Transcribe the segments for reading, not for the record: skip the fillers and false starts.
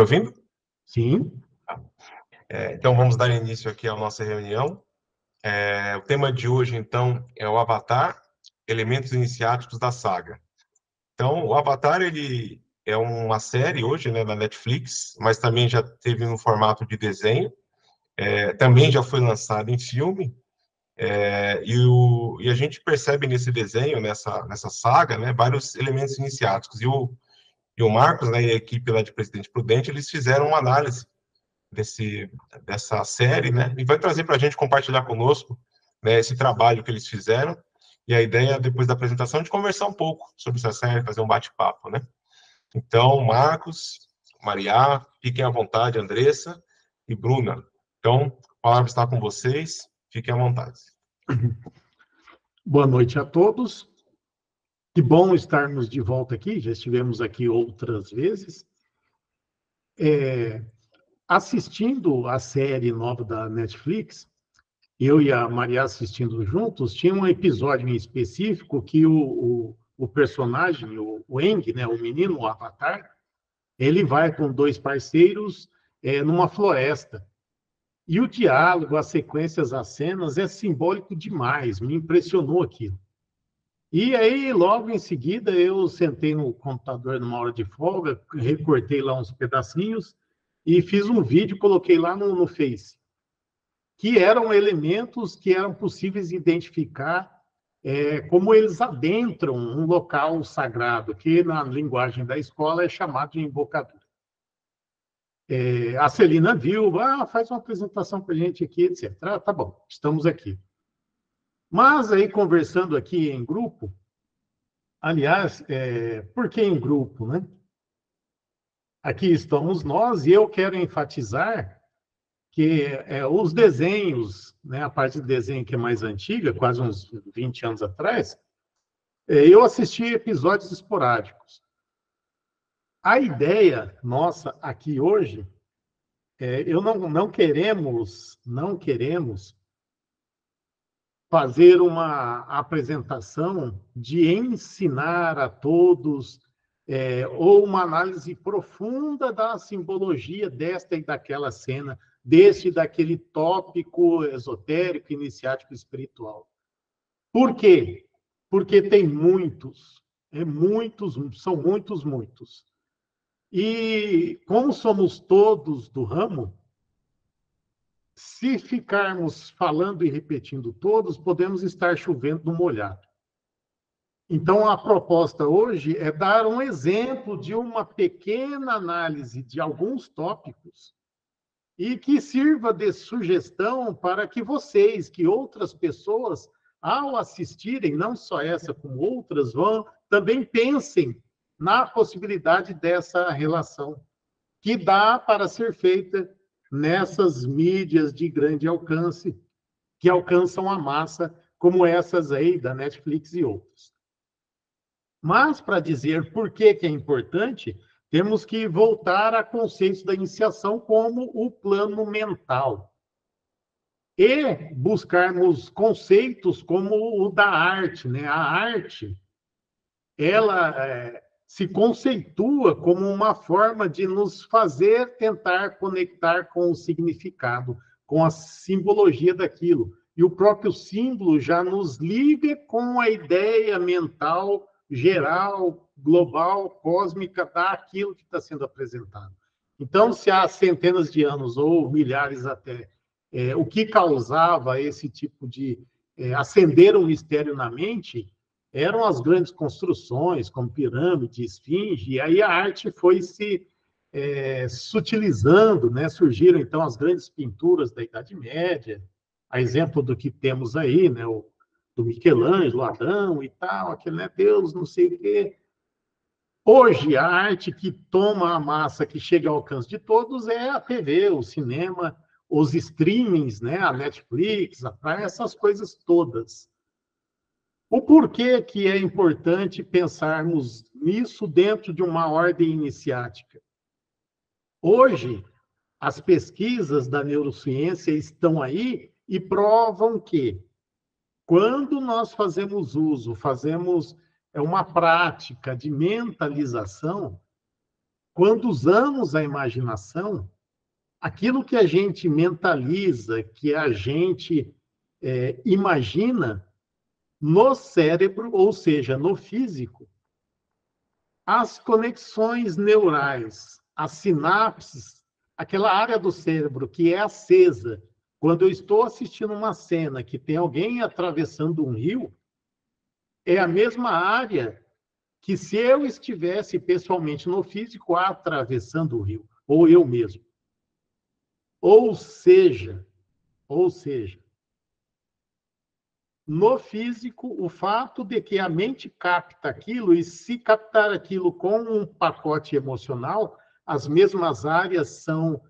ouvindo? Sim. Então, vamos dar início aqui à nossa reunião. O tema de hoje, então, é o Avatar, elementos iniciáticos da saga. Então, o Avatar, ele é uma série hoje, né, da Netflix, mas também já teve no formato de desenho, também já foi lançado em filme, e a gente percebe nesse desenho, nessa saga, né, vários elementos iniciáticos. E o Marcos, né, e a equipe lá de Presidente Prudente, eles fizeram uma análise dessa série, né, e vai trazer para a gente compartilhar conosco, né, esse trabalho que eles fizeram, e a ideia, depois da apresentação, é de conversar um pouco sobre essa série, fazer um bate-papo, né. Então, Marcos, Maria, fiquem à vontade, Andressa e Bruna. Então, a palavra está com vocês, fiquem à vontade. Boa noite a todos. Que bom estarmos de volta aqui, já estivemos aqui outras vezes. Assistindo a série nova da Netflix, eu e a Maria assistindo juntos, tinha um episódio em específico que o personagem, o Aang, né, o menino, o Avatar, ele vai com dois parceiros numa floresta. E o diálogo, as sequências, as cenas, é simbólico demais, me impressionou aquilo. E aí, logo em seguida, eu sentei no computador numa hora de folga, recortei lá uns pedacinhos e fiz um vídeo, coloquei lá no Face, que eram elementos que eram possíveis identificar como eles adentram um local sagrado, que na linguagem da escola é chamado de invocador. A Celina viu, faz uma apresentação para a gente aqui, etc. Tá bom, estamos aqui. Mas aí, conversando aqui em grupo, aliás, por que em grupo, né? Aqui estamos nós, e eu quero enfatizar que os desenhos, né, a parte de desenho que é mais antiga, quase uns 20 anos atrás, eu assisti episódios esporádicos. A ideia nossa aqui hoje, não queremos fazer uma apresentação de ensinar a todos ou uma análise profunda da simbologia desta e daquela cena, deste e daquele tópico esotérico, iniciático, espiritual. Por quê? Porque tem muitos, são muitos. E como somos todos do ramo, se ficarmos falando e repetindo todos, podemos estar chovendo no molhado. Então, a proposta hoje é dar um exemplo de uma pequena análise de alguns tópicos e que sirva de sugestão para que vocês, que outras pessoas, ao assistirem, não só essa como outras, também pensem na possibilidade dessa relação que dá para ser feita nessas mídias de grande alcance, que alcançam a massa, como essas aí da Netflix e outras. Mas, para dizer por que é importante, temos que voltar a conceitos da iniciação como o plano mental. E buscarmos conceitos como o da arte, né? A arte, ela se conceitua como uma forma de nos fazer tentar conectar com o significado, com a simbologia daquilo. E o próprio símbolo já nos liga com a ideia mental geral, global, cósmica daquilo que está sendo apresentado. Então, se há centenas de anos, ou milhares até, o que causava esse tipo de acender um mistério na mente eram as grandes construções, como pirâmide, esfinge, e aí a arte foi se sutilizando, né? Surgiram, então, as grandes pinturas da Idade Média, a exemplo do que temos aí, né? Do Michelangelo, Adão e tal, aquele, né? Deus, não sei o quê. Hoje, a arte que toma a massa, que chega ao alcance de todos, é a TV, o cinema, os streamings, né? A Netflix, a Prime, essas coisas todas. O porquê que é importante pensarmos nisso dentro de uma ordem iniciática? Hoje, as pesquisas da neurociência estão aí e provam que, quando nós fazemos uma prática de mentalização, quando usamos a imaginação, aquilo que a gente mentaliza, que a gente imagina no cérebro, ou seja, no físico, as conexões neurais, as sinapses, aquela área do cérebro que é acesa. Quando eu estou assistindo uma cena que tem alguém atravessando um rio, é a mesma área que se eu estivesse pessoalmente no físico atravessando o rio, ou eu mesmo. Ou seja, no físico, o fato de que a mente capta aquilo, e se captar aquilo com um pacote emocional, as mesmas áreas são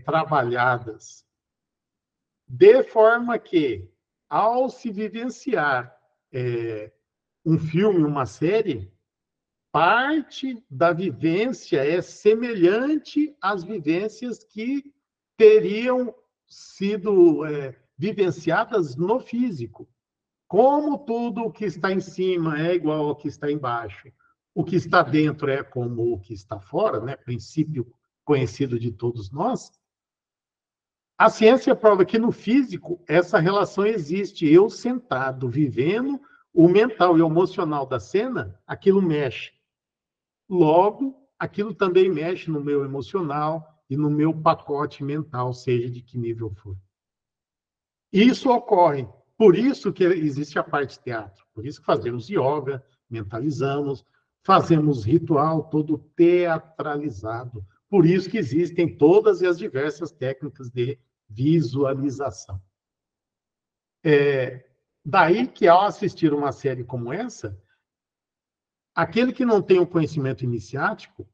trabalhadas. De forma que, ao se vivenciar um filme, uma série, parte da vivência é semelhante às vivências que teriam sido vivenciadas no físico. Como tudo o que está em cima é igual ao que está embaixo, o que está dentro é como o que está fora, né? Princípio conhecido de todos nós, a ciência prova que no físico essa relação existe. Eu sentado, vivendo o mental e o emocional da cena, aquilo mexe. Logo, aquilo também mexe no meu emocional e no meu pacote mental, seja de que nível for. Isso ocorre. Por isso que existe a parte teatro. Por isso que fazemos yoga, mentalizamos, fazemos ritual todo teatralizado. Por isso que existem todas as diversas técnicas de visualização. Daí que, ao assistir uma série como essa, aquele que não tem o conhecimento iniciático,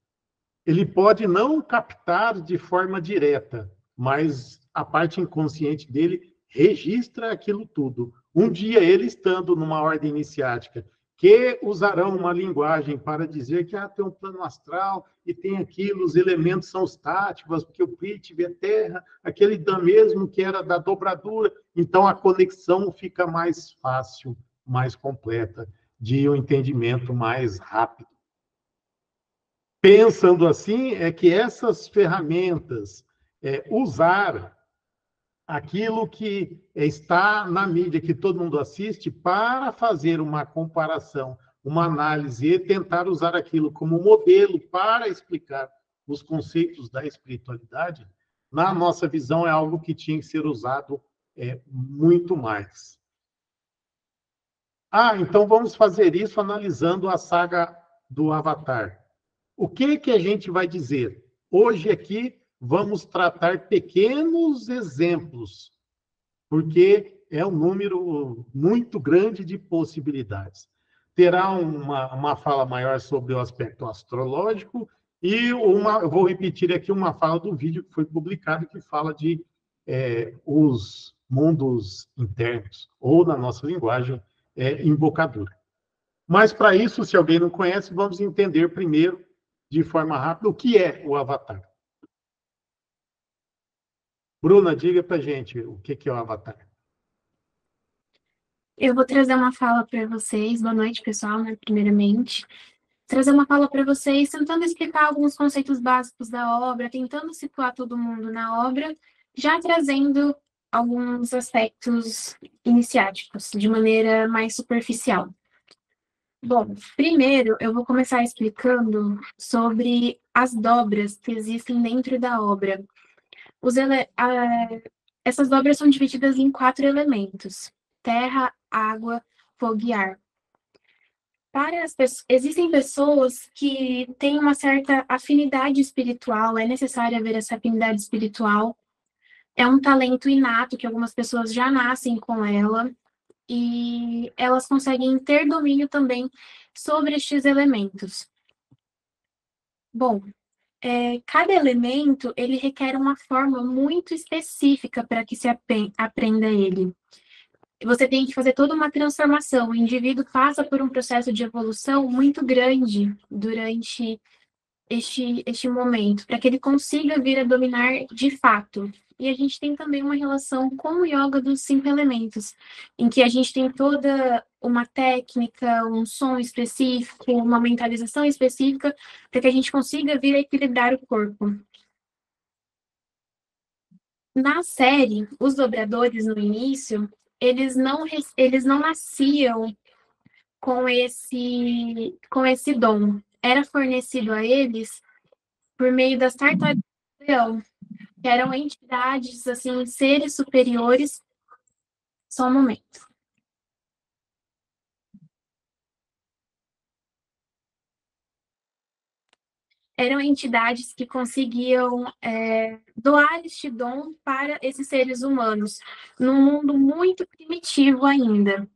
ele pode não captar de forma direta, mas a parte inconsciente dele registra aquilo tudo. Um dia, ele estando numa ordem iniciática, que usarão uma linguagem para dizer que tem um plano astral e tem aquilo, os elementos são os táticos, porque o Prithvi é terra, aquele Dan mesmo que era da dobradura, então a conexão fica mais fácil, mais completa, de um entendimento mais rápido. Pensando assim, é que essas ferramentas, usar aquilo que está na mídia, que todo mundo assiste, para fazer uma comparação, uma análise e tentar usar aquilo como modelo para explicar os conceitos da espiritualidade, na nossa visão, é algo que tinha que ser usado muito mais. Então vamos fazer isso analisando a saga do Avatar. O que a gente vai dizer? Hoje aqui vamos tratar pequenos exemplos, porque é um número muito grande de possibilidades. Terá uma fala maior sobre o aspecto astrológico e eu vou repetir aqui uma fala do vídeo que foi publicado, que fala de os mundos internos, ou na nossa linguagem, invocadura. Mas, para isso, se alguém não conhece, vamos entender primeiro, de forma rápida, o que é o Avatar. Bruna, diga para a gente o que é o Avatar. Eu vou trazer uma fala para vocês. Boa noite, pessoal, né, primeiramente. Trazer uma fala para vocês, tentando explicar alguns conceitos básicos da obra, tentando situar todo mundo na obra, já trazendo alguns aspectos iniciáticos, de maneira mais superficial. Bom, primeiro eu vou começar explicando sobre as dobras que existem dentro da obra. Essas dobras são divididas em 4 elementos: terra, água, fogo e ar. Existem pessoas que têm uma certa afinidade espiritual, é necessário haver essa afinidade espiritual. É um talento inato que algumas pessoas já nascem com ela, e elas conseguem ter domínio também sobre estes elementos. Bom, cada elemento ele requer uma forma muito específica para que se aprenda ele. Você tem que fazer toda uma transformação. O indivíduo passa por um processo de evolução muito grande durante este momento, para que ele consiga vir a dominar de fato. E a gente tem também uma relação com o yoga dos 5 elementos, em que a gente tem toda uma técnica, um som específico, uma mentalização específica, para que a gente consiga vir a equilibrar o corpo. Na série, os dobradores, no início, eles não nasciam com esse dom. Era fornecido a eles por meio das tartarugas do leão, que eram entidades, assim, seres superiores. Só um momento. Eram entidades que conseguiam doar este dom para esses seres humanos, num mundo muito primitivo ainda.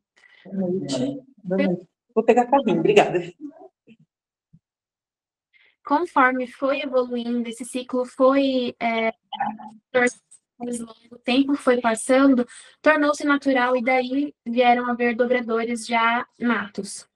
Boa noite. Boa noite. Vou pegar carrinho, obrigada. Conforme foi evoluindo, esse ciclo foi mais longo, o tempo foi passando, tornou-se natural e daí vieram a haver dobradores já natos.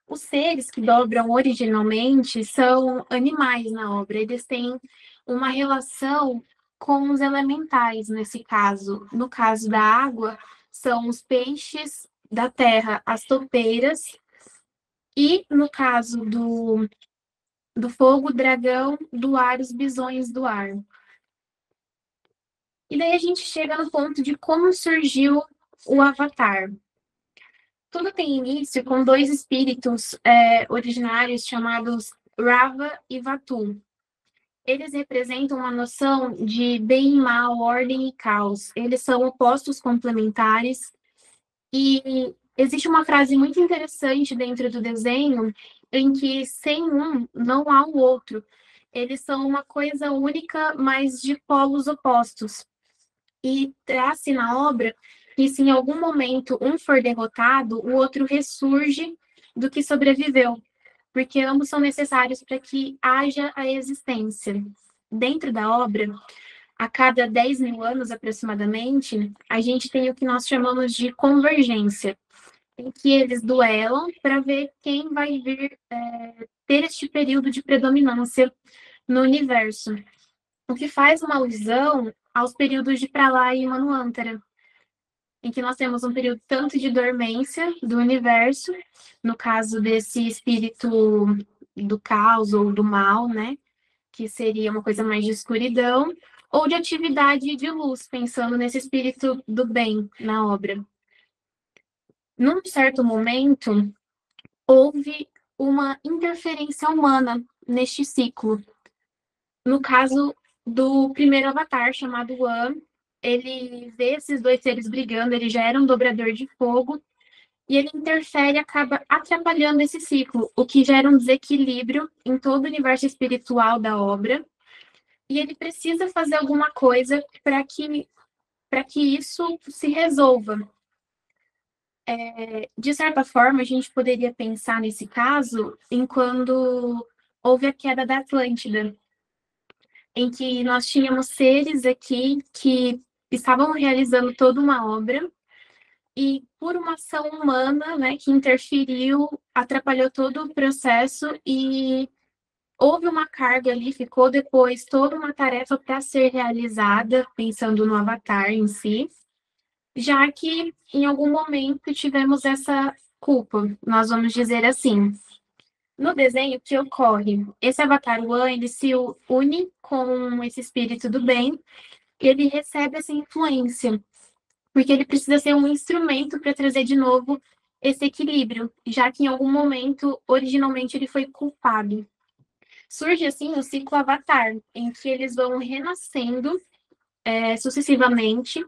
Os seres que dobram originalmente são animais na obra, eles têm uma relação com os elementais, nesse caso. No caso da água, são os peixes, da terra, as topeiras, e no caso do fogo, o dragão, do ar, os bisões do ar. E daí a gente chega no ponto de como surgiu o Avatar. Tudo tem início com 2 espíritos originários chamados Rava e Vatu. Eles representam uma noção de bem e mal, ordem e caos. Eles são opostos complementares. E existe uma frase muito interessante dentro do desenho, em que sem um, não há o outro. Eles são uma coisa única, mas de polos opostos. E traz-se na obra que se em algum momento um for derrotado, o outro ressurge do que sobreviveu, porque ambos são necessários para que haja a existência. Dentro da obra, a cada 10 mil anos aproximadamente, a gente tem o que nós chamamos de convergência, em que eles duelam para ver quem vai vir ter este período de predominância no universo. O que faz uma alusão aos períodos de Pralaya e Manvantara, em que nós temos um período tanto de dormência do universo, no caso desse espírito do caos ou do mal, né, que seria uma coisa mais de escuridão, ou de atividade de luz, pensando nesse espírito do bem na obra. Num certo momento, houve uma interferência humana neste ciclo. No caso do primeiro avatar, chamado Wan, ele vê esses 2 seres brigando, ele já era um dobrador de fogo, e ele interfere e acaba atrapalhando esse ciclo, o que gera um desequilíbrio em todo o universo espiritual da obra, e ele precisa fazer alguma coisa para que isso se resolva. De certa forma, a gente poderia pensar nesse caso em quando houve a queda da Atlântida, em que nós tínhamos seres aqui que estavam realizando toda uma obra e por uma ação humana, né, que interferiu, atrapalhou todo o processo e houve uma carga ali, ficou depois toda uma tarefa para ser realizada, pensando no Avatar em si, já que em algum momento tivemos essa culpa, nós vamos dizer assim. No desenho, o que ocorre? Esse Avatar One, ele se une com esse espírito do bem e ele recebe essa influência, porque ele precisa ser um instrumento para trazer de novo esse equilíbrio, já que em algum momento, originalmente, ele foi culpado. Surge, assim, o ciclo Avatar, em que eles vão renascendo sucessivamente,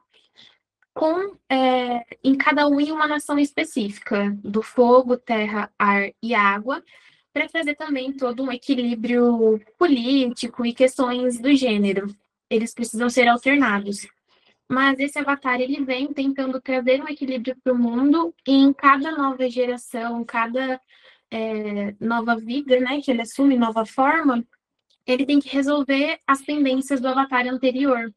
em cada um em uma nação específica, do fogo, terra, ar e água, para trazer também todo um equilíbrio político e questões do gênero. Eles precisam ser alternados. Mas esse avatar, ele vem tentando trazer um equilíbrio para o mundo e em cada nova geração, cada nova vida, né, que ele assume, nova forma, ele tem que resolver as pendências do avatar anterior.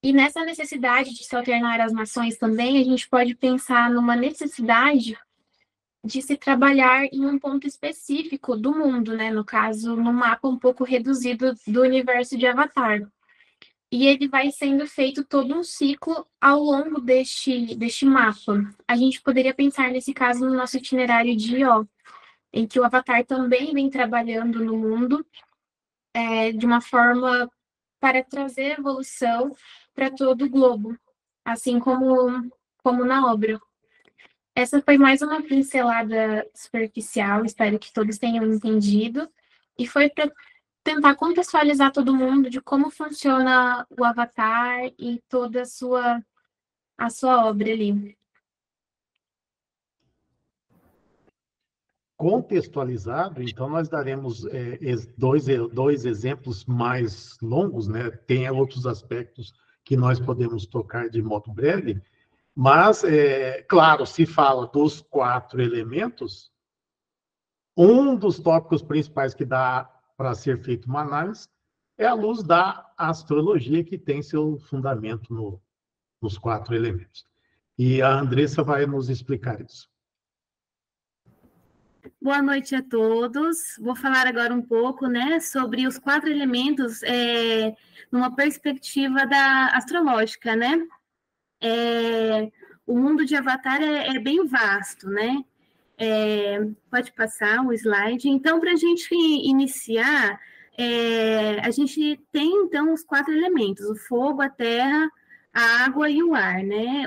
E nessa necessidade de se alternar as nações também, a gente pode pensar numa necessidade de se trabalhar em um ponto específico do mundo, né? No caso, num mapa um pouco reduzido do universo de Avatar. E ele vai sendo feito todo um ciclo ao longo deste mapa. A gente poderia pensar nesse caso no nosso itinerário de Ió, em que o Avatar também vem trabalhando no mundo de uma forma para trazer evolução para todo o globo, assim como na obra. Essa foi mais uma pincelada superficial, espero que todos tenham entendido, e foi para tentar contextualizar todo mundo de como funciona o Avatar e toda a sua obra ali. Contextualizado, então nós daremos dois exemplos mais longos, né? Tem outros aspectos que nós podemos tocar de modo breve, mas, claro, se fala dos 4 elementos, um dos tópicos principais que dá para ser feita uma análise é à luz da astrologia, que tem seu fundamento nos 4 elementos. E a Andressa vai nos explicar isso. Boa noite a todos. Vou falar agora um pouco, né, sobre os 4 elementos numa perspectiva astrológica, né? O mundo de Avatar é bem vasto, né? Pode passar o slide. Então, para a gente iniciar, a gente tem, então, os 4 elementos: o fogo, a terra, a água e o ar, né?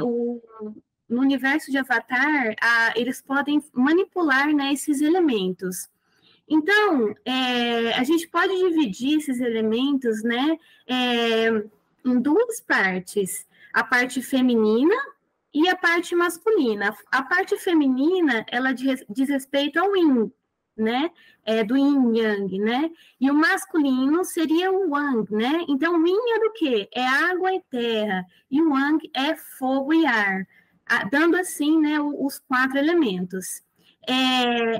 No universo de Avatar, eles podem manipular, né, esses elementos. Então, a gente pode dividir esses elementos, né, em 2 partes: a parte feminina e a parte masculina. A parte feminina, ela diz respeito ao Yin, né, do Yin Yang, né, e o masculino seria o Wang, né. Então, o Yin é do quê? É água e terra, e o Wang é fogo e ar, dando assim, né, os 4 elementos.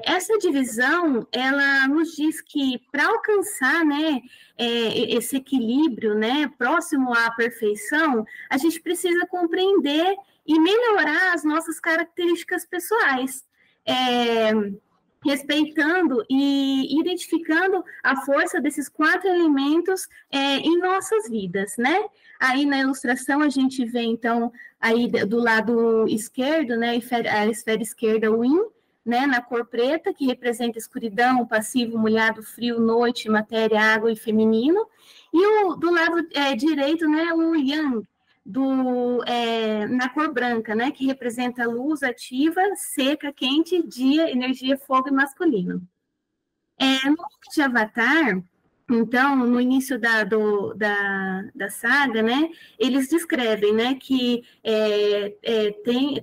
Essa divisão, ela nos diz que para alcançar, né, esse equilíbrio, né, próximo à perfeição, a gente precisa compreender e melhorar as nossas características pessoais, respeitando e identificando a força desses 4 elementos em nossas vidas, né? Aí na ilustração a gente vê, então, aí do lado esquerdo, né, a esfera esquerda, o Yin, né, na cor preta, que representa escuridão, passivo, molhado, frio, noite, matéria, água e feminino, e do lado direito, né, o Yang, na cor branca, né, que representa luz ativa, seca, quente, dia, energia, fogo e masculino. No mundo de Avatar, então, no início da saga, né, eles descrevem, né, que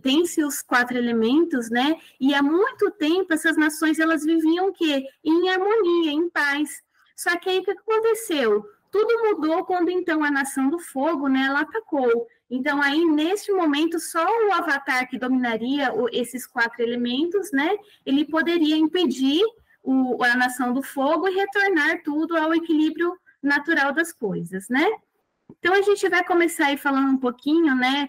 tem-se os 4 elementos, né, e há muito tempo essas nações elas viviam o quê? Em harmonia, em paz. Só que aí o que aconteceu? Tudo mudou quando, então, a nação do fogo, né, ela atacou. Então, aí, neste momento, só o Avatar que dominaria esses 4 elementos, né, ele poderia impedir a nação do fogo e retornar tudo ao equilíbrio natural das coisas, né? Então, a gente vai começar aí falando um pouquinho, né,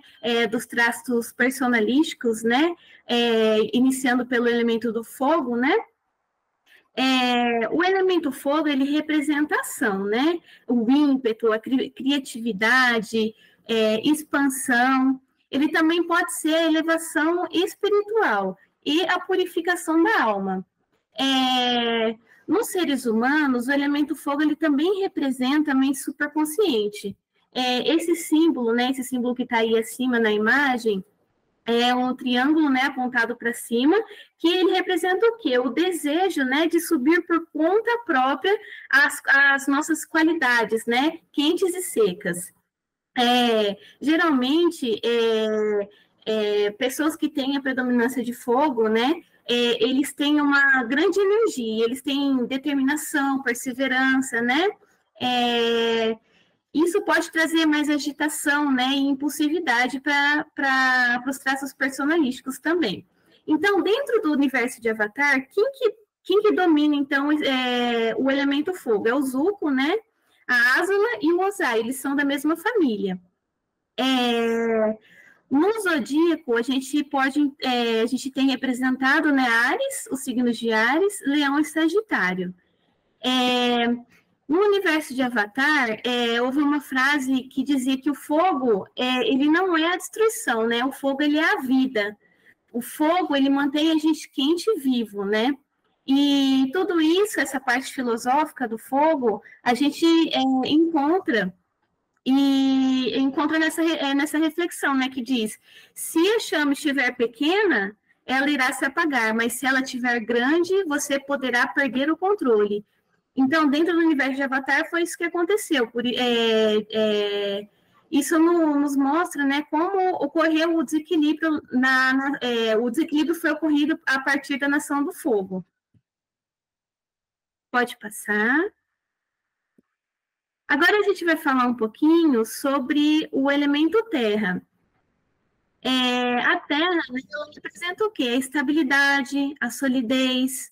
dos traços personalísticos, né, iniciando pelo elemento do fogo, né? O elemento fogo, ele representa a ação, né? O ímpeto, a criatividade, expansão. Ele também pode ser a elevação espiritual e a purificação da alma. Nos seres humanos, o elemento fogo, ele também representa a mente superconsciente. Esse símbolo, né, esse símbolo que está aí acima na imagem, é um triângulo, né, apontado para cima, que ele representa o quê? O desejo, né, de subir por conta própria as nossas qualidades, né, quentes e secas. Geralmente, pessoas que têm a predominância de fogo, né, eles têm uma grande energia, eles têm determinação, perseverança, né? Isso pode trazer mais agitação, né, e impulsividade para os traços personalísticos também. Então, dentro do universo de Avatar, quem que domina, então, o elemento fogo? É o Zuko, né? A Azula e o Ozai, eles são da mesma família. No zodíaco, a gente tem representado, né, Áries, os signos de Áries, Leão e Sagitário. No universo de Avatar, houve uma frase que dizia que o fogo, ele não é a destruição, né? O fogo, ele é a vida. O fogo, ele mantém a gente quente e vivo, né? E tudo isso, essa parte filosófica do fogo, a gente encontra nessa reflexão, né, que diz, se a chama estiver pequena, ela irá se apagar, mas se ela estiver grande, você poderá perder o controle. Então, dentro do universo de Avatar, foi isso que aconteceu. Isso nos mostra, né, como ocorreu o desequilíbrio, o desequilíbrio foi ocorrido a partir da Nação do Fogo. Pode passar. Agora a gente vai falar um pouquinho sobre o elemento terra. A terra, ela representa o quê? A estabilidade, a solidez.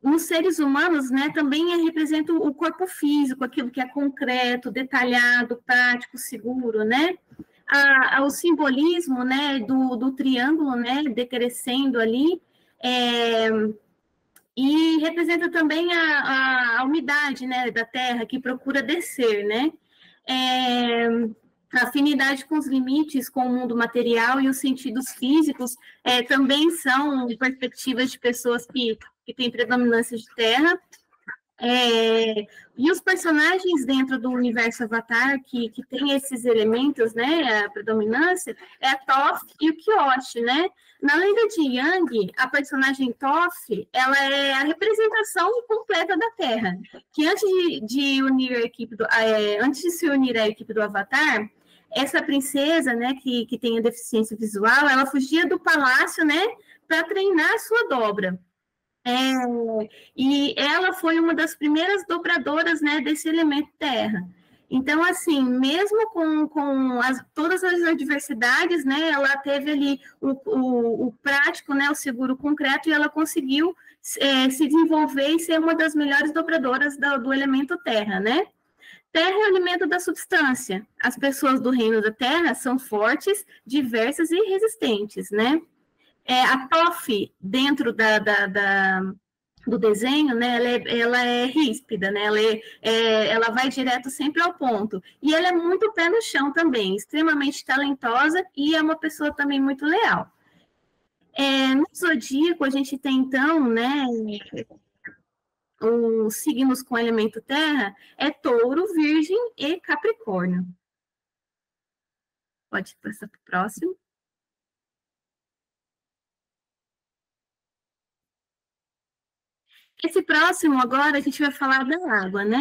Nos seres humanos, né, também representa o corpo físico, aquilo que é concreto, detalhado, prático, seguro, né? O simbolismo, né, do triângulo, né, decrescendo ali, e representa também a umidade, né, da terra, que procura descer, né? A afinidade com os limites, com o mundo material e os sentidos físicos também são perspectivas de pessoas que têm predominância de terra. E os personagens dentro do universo Avatar que tem esses elementos, né, a predominância, é a Toph e o Kyoshi, né? Na lenda de Yang, a personagem Toph, ela é a representação completa da Terra, que antes de se unir à equipe do Avatar, essa princesa, né, que tem a deficiência visual, ela fugia do palácio, né, para treinar a sua dobra. E ela foi uma das primeiras dobradoras, né, desse elemento terra. Então, assim, mesmo com todas as adversidades, né, ela teve ali o prático, né, o seguro concreto, e ela conseguiu se desenvolver e ser uma das melhores dobradoras do elemento terra, né? Terra é o alimento da substância. As pessoas do reino da terra são fortes, diversas e resistentes, né? A Toph, dentro do desenho, né, ela é ríspida, né, ela vai direto sempre ao ponto. E ela é muito pé no chão também, extremamente talentosa e é uma pessoa também muito leal. No zodíaco, a gente tem, então, né, os signos com elemento terra é Touro, Virgem e Capricórnio. Pode passar para o próximo. Esse próximo, agora, a gente vai falar da água, né?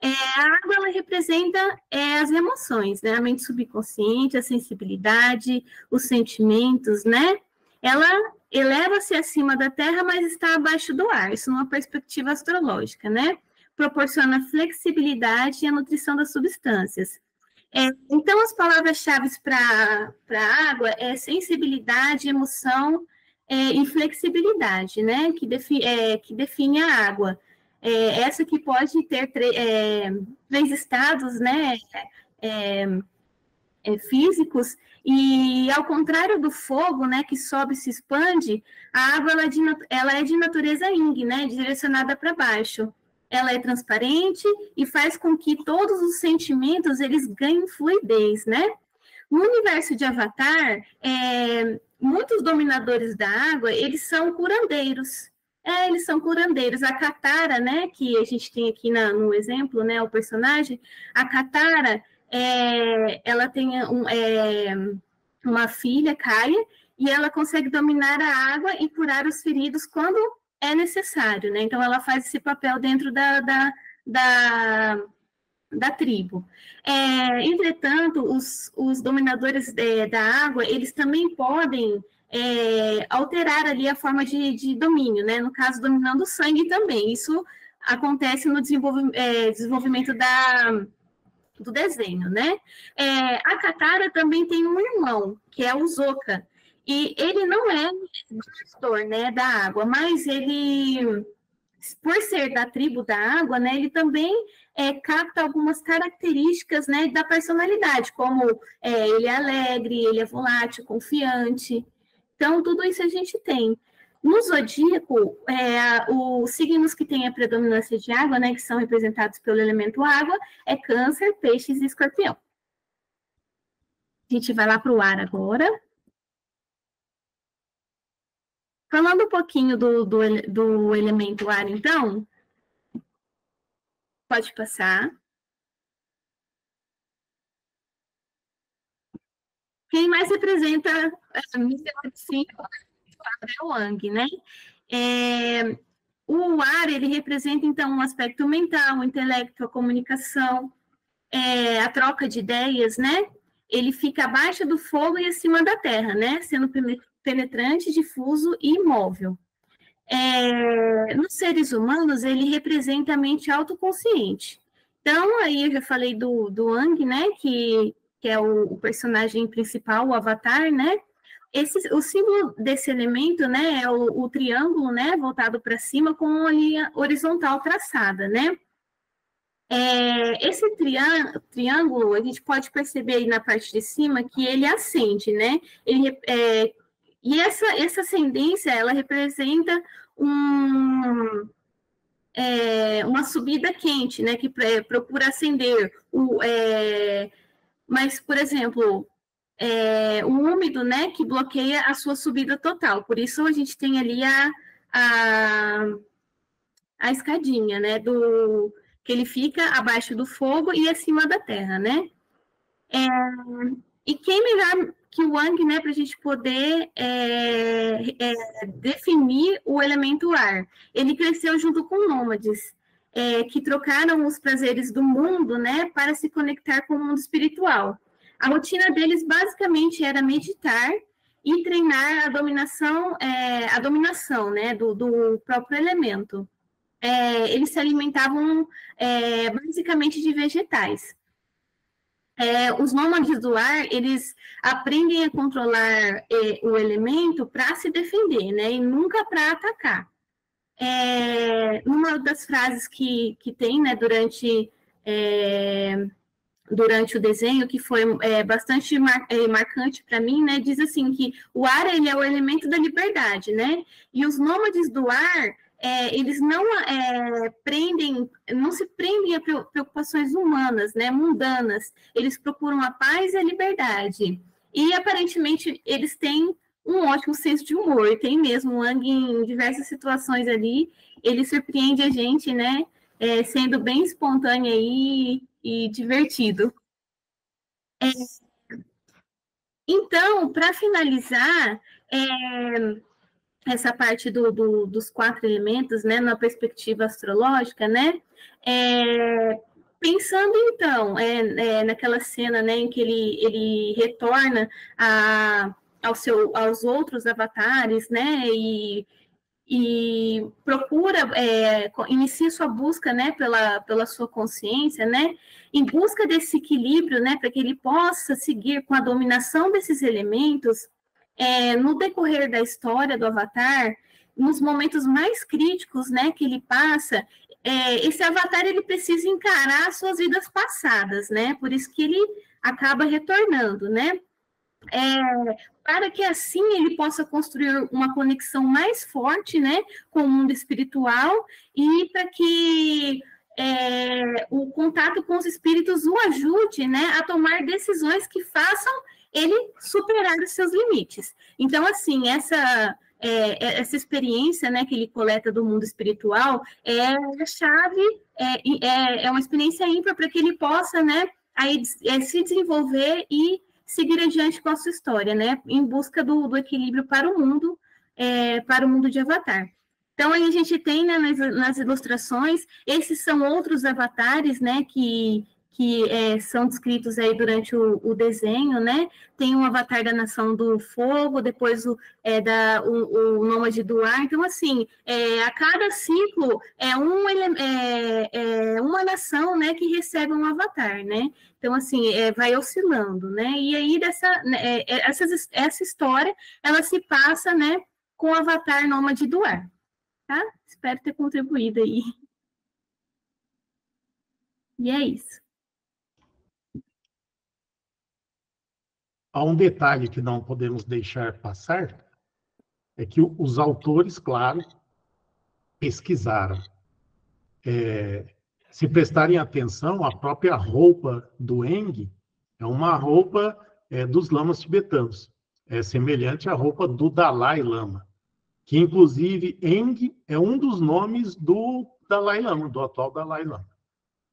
A água, ela representa as emoções, né? A mente subconsciente, a sensibilidade, os sentimentos, né? Ela eleva-se acima da terra, mas está abaixo do ar, isso numa perspectiva astrológica, né? Proporciona flexibilidade e a nutrição das substâncias. Então, as palavras-chave para a água é sensibilidade, emoção, e flexibilidade, né, que define a água. Essa que pode ter três estados, né, físicos, e ao contrário do fogo, né, que sobe e se expande, a água ela é de natureza yin, né, direcionada para baixo. Ela é transparente e faz com que todos os sentimentos eles ganhem fluidez, né? No universo de Avatar, muitos dominadores da água, eles são curandeiros. Eles são curandeiros. A Katara, né, que a gente tem aqui no exemplo, né, o personagem, a Katara, ela tem uma filha, Kaia, e ela consegue dominar a água e curar os feridos quando é necessário, né? Então, ela faz esse papel dentro da tribo. Entretanto, os dominadores da água, eles também podem alterar ali a forma de domínio, né? No caso, dominando o sangue também. Isso acontece no desenvolvimento do desenho, né? A Katara também tem um irmão, que é o Zoka, e ele não é gestor, né, da água, mas ele por ser da tribo da água, né, ele também capta algumas características, né, da personalidade, como ele é alegre, ele é volátil, confiante. Então, tudo isso a gente tem. No zodíaco, os signos que têm a predominância de água, né, que são representados pelo elemento água, é Câncer, Peixes e Escorpião. A gente vai lá para o ar agora. Falando um pouquinho do elemento ar, então, pode passar. Quem mais representa sim, é o Wang, né? O ar, ele representa, então, um aspecto mental, o intelecto, a comunicação, a troca de ideias, né? Ele fica abaixo do fogo e acima da terra, né? Sendo penetrante, difuso e imóvel. Nos seres humanos, ele representa a mente autoconsciente. Então, aí eu já falei do Wang, né? Que é o personagem principal, o avatar, né? O símbolo desse elemento, né, é o triângulo, né, voltado para cima com uma linha horizontal traçada, né? Esse triângulo, a gente pode perceber aí na parte de cima que ele ascende, né? E essa ascendência, ela representa uma subida quente, né, que procura ascender. Mas, por exemplo, o úmido, né, que bloqueia a sua subida total. Por isso a gente tem ali a escadinha, né, que ele fica abaixo do fogo e acima da terra, né? E quem melhor que o Wang, né, para a gente poder definir o elemento ar? Ele cresceu junto com nômades, que trocaram os prazeres do mundo, né, para se conectar com o mundo espiritual. A rotina deles basicamente era meditar e treinar a dominação, né, do próprio elemento. Eles se alimentavam basicamente de vegetais. Os nômades do ar, eles aprendem a controlar o elemento para se defender, né, e nunca para atacar. Uma das frases que tem, né, durante o desenho, que foi bastante marcante para mim, né, diz assim que o ar, ele é o elemento da liberdade, né, e os nômades do ar, eles não se prendem a preocupações humanas, né, mundanas, eles procuram a paz e a liberdade, e aparentemente eles têm um ótimo senso de humor, e tem mesmo. O Wang, em diversas situações ali, ele surpreende a gente, né, sendo bem espontâneo aí e divertido. Então, para finalizar, essa parte dos 4 elementos, né, na perspectiva astrológica, né, pensando, então, naquela cena, né, em que ele retorna aos outros avatares, né, e procura, inicia sua busca, né, pela sua consciência, né, em busca desse equilíbrio, né, para que ele possa seguir com a dominação desses elementos. No decorrer da história do Avatar, nos momentos mais críticos, né, que ele passa, esse Avatar, ele precisa encarar as suas vidas passadas, né, por isso que ele acaba retornando, né, para que assim ele possa construir uma conexão mais forte, né, com o mundo espiritual, e para que o contato com os espíritos o ajude, né, a tomar decisões que façam ele superar os seus limites. Então, assim, essa experiência, né, que ele coleta do mundo espiritual é a chave, é uma experiência ímpar para que ele possa, né, aí, se desenvolver e seguir adiante com a sua história, né, em busca do equilíbrio para o mundo de Avatar. Então, aí a gente tem, né, nas ilustrações, esses são outros avatares, né, que são descritos aí durante o desenho, né? Tem um avatar da Nação do Fogo, depois o Nômade do Ar. Então, assim, a cada ciclo uma nação, né, que recebe um avatar, né? Então, assim, vai oscilando, né? E aí, essa história, ela se passa, né, com o avatar Nômade do Ar. tá? Espero ter contribuído aí. E é isso. Há um detalhe que não podemos deixar passar, é que os autores, claro, pesquisaram. Se prestarem atenção, a própria roupa do Eng é uma roupa dos lamas tibetanos. É semelhante à roupa do Dalai Lama, que, inclusive, Eng é um dos nomes do Dalai Lama, do atual Dalai Lama.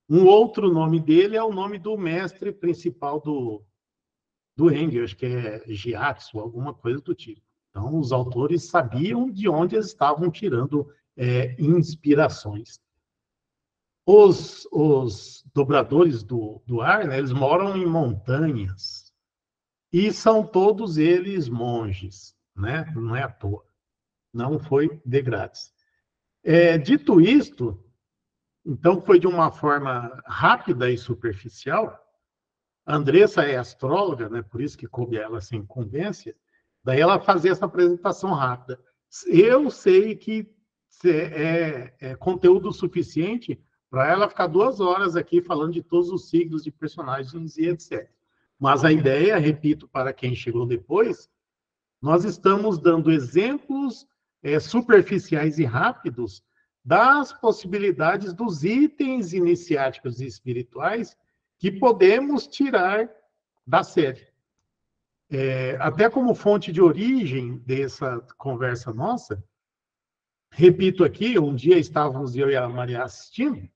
Um outro nome dele é o nome do mestre principal do Eng, eu acho que é Gyatso, alguma coisa do tipo. Então, os autores sabiam de onde eles estavam tirando inspirações. Os dobradores do ar, né, eles moram em montanhas e são todos eles monges, né? Não é à toa. Não foi de grátis. Dito isto, então foi de uma forma rápida e superficial. A Andressa é astróloga, né? Por isso que coube a ela essa incumbência. Daí ela fazia essa apresentação rápida. Eu sei que é conteúdo suficiente para ela ficar 2 horas aqui falando de todos os signos de personagens e etc. Mas a ideia, repito, para quem chegou depois, nós estamos dando exemplos superficiais e rápidos das possibilidades dos itens iniciáticos e espirituais que podemos tirar da série. Até como fonte de origem dessa conversa nossa, repito aqui, um dia estávamos eu e a Maria assistindo,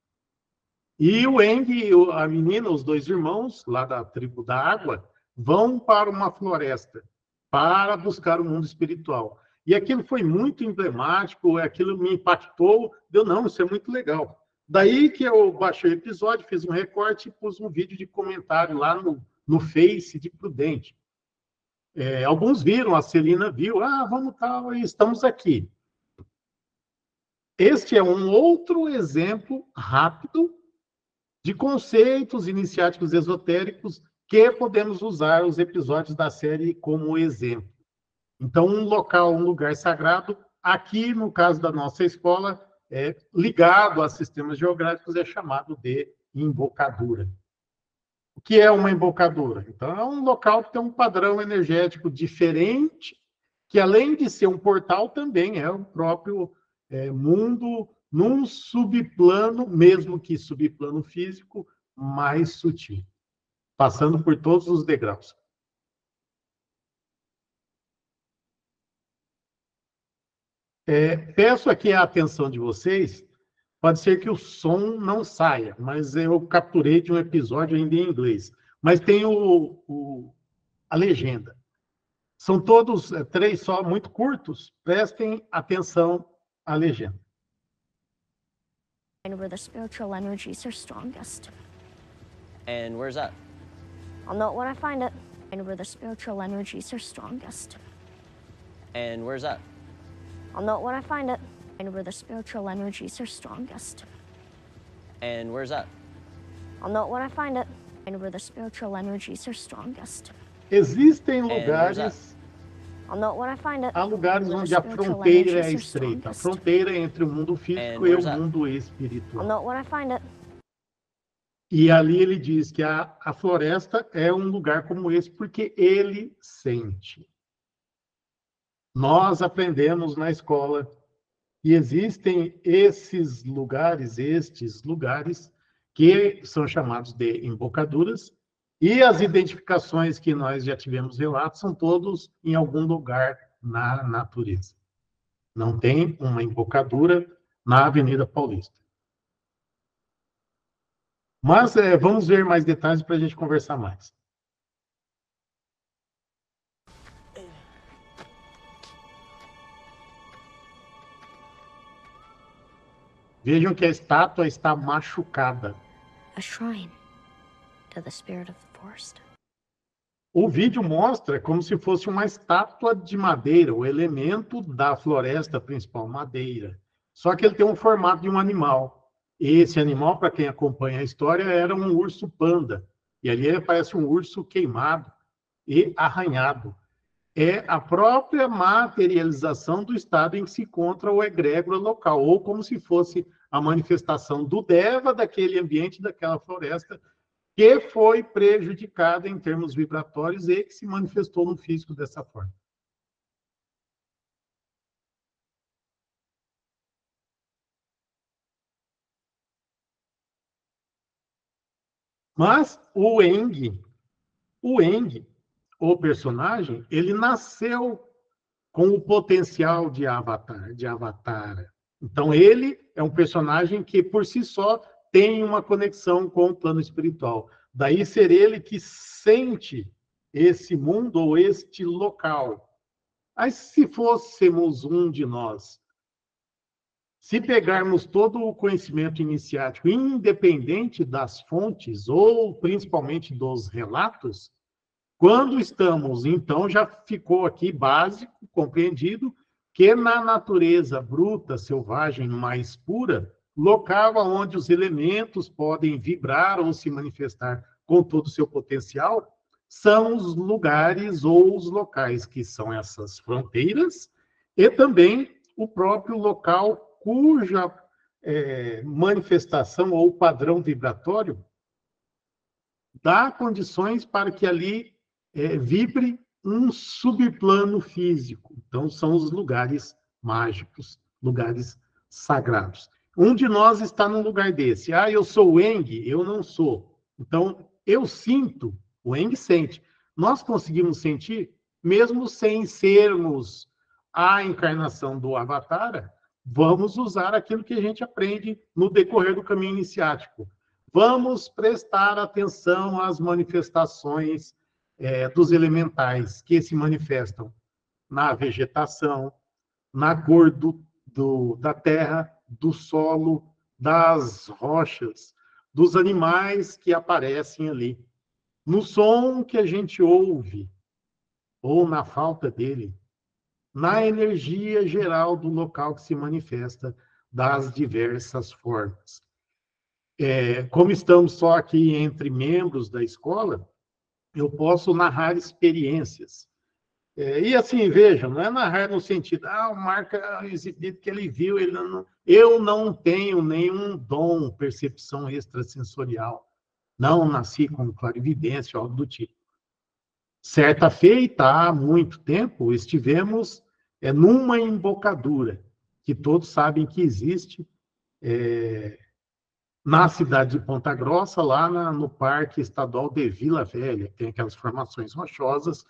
e o Eng e a menina, os 2 irmãos, lá da tribo da água, vão para uma floresta para buscar o mundo espiritual. E aquilo foi muito emblemático, aquilo me impactou, não, isso é muito legal. Daí que eu baixei o episódio, fiz um recorte e pus um vídeo de comentário lá no Face de Prudente. Alguns viram, a Celina viu, vamos tal, e estamos aqui. Este é um outro exemplo rápido de conceitos iniciáticos esotéricos que podemos usar os episódios da série como exemplo. Então, um local, um lugar sagrado, aqui, no caso da nossa escola, ligado a sistemas geográficos, é chamado de embocadura. O que é uma embocadura? Então, é um local que tem um padrão energético diferente, que além de ser um portal, também é o próprio mundo num subplano, mesmo que subplano físico, mais sutil, passando por todos os degraus. Peço aqui a atenção de vocês, pode ser que o som não saia, mas eu capturei de um episódio ainda em inglês, mas tem a legenda. São todos 3 só, muito curtos, prestem atenção à legenda. Where the spiritual energies are strongest. And where's that? I'll know it when I find it. And where the spiritual energies are strongest. And where's that? I'll know it when I find it. And where the spiritual energies are strongest. And where's that? I'll know it when I find it. And where the spiritual energies are strongest. Existem lugares... I'll know it when I find it. Há lugares onde a fronteira é estreita. A fronteira entre o mundo físico e o mundo espiritual. I'll know it when I find it. E ali ele diz que a floresta é um lugar como esse porque ele sente. Nós aprendemos na escola que existem estes lugares que são chamados de embocaduras, e as identificações que nós já tivemos relatos são todos em algum lugar na natureza. Não tem uma embocadura na Avenida Paulista. Mas vamos ver mais detalhes para a gente conversar mais. Vejam que a estátua está machucada. A shrine to the spirit of the forest. O vídeo mostra como se fosse uma estátua de madeira, o elemento da floresta principal, madeira. Só que ele tem um formato de um animal. Esse animal, para quem acompanha a história, era um urso panda. E ali parece um urso queimado e arranhado. é a própria materialização do estado em que se encontra o egrégora local, ou como se fosse a manifestação do Deva daquele ambiente, daquela floresta, que foi prejudicada em termos vibratórios e que se manifestou no físico dessa forma. Mas o Eng, o personagem, ele nasceu com o potencial de Avatara. Então, ele é um personagem que, por si só, tem uma conexão com o plano espiritual. Daí ser ele que sente esse mundo ou este local. Mas se fôssemos um de nós, se pegarmos todo o conhecimento iniciático, independente das fontes, ou principalmente dos relatos, quando estamos, então, já ficou aqui básico, compreendido, que na natureza bruta, selvagem, mais pura, local onde os elementos podem vibrar ou se manifestar com todo o seu potencial, são os lugares ou os locais, que são essas fronteiras, e também o próprio local cuja manifestação ou padrão vibratório dá condições para que ali vibre um subplano físico. Então, são os lugares mágicos, lugares sagrados. Um de nós está num lugar desse. Ah, eu sou o Eng, eu não sou. Então, eu sinto, o Eng sente. Nós conseguimos sentir, mesmo sem sermos a encarnação do Avatara, vamos usar aquilo que a gente aprende no decorrer do caminho iniciático. Vamos prestar atenção às manifestações dos elementais que se manifestam na vegetação, na cor da terra, do solo, das rochas, dos animais que aparecem ali, no som que a gente ouve, ou na falta dele, na energia geral do local que se manifesta das diversas formas. Como estamos só aqui entre membros da escola, eu posso narrar experiências. E assim, vejam, não é narrar no sentido, o Marca exibido que ele viu, eu não tenho nenhum dom, percepção extrasensorial. Não nasci com clarividência, algo do tipo. Certa feita, há muito tempo, estivemos numa embocadura, que todos sabem que existe, na cidade de Ponta Grossa, lá no Parque Estadual de Vila Velha, tem aquelas formações rochosas,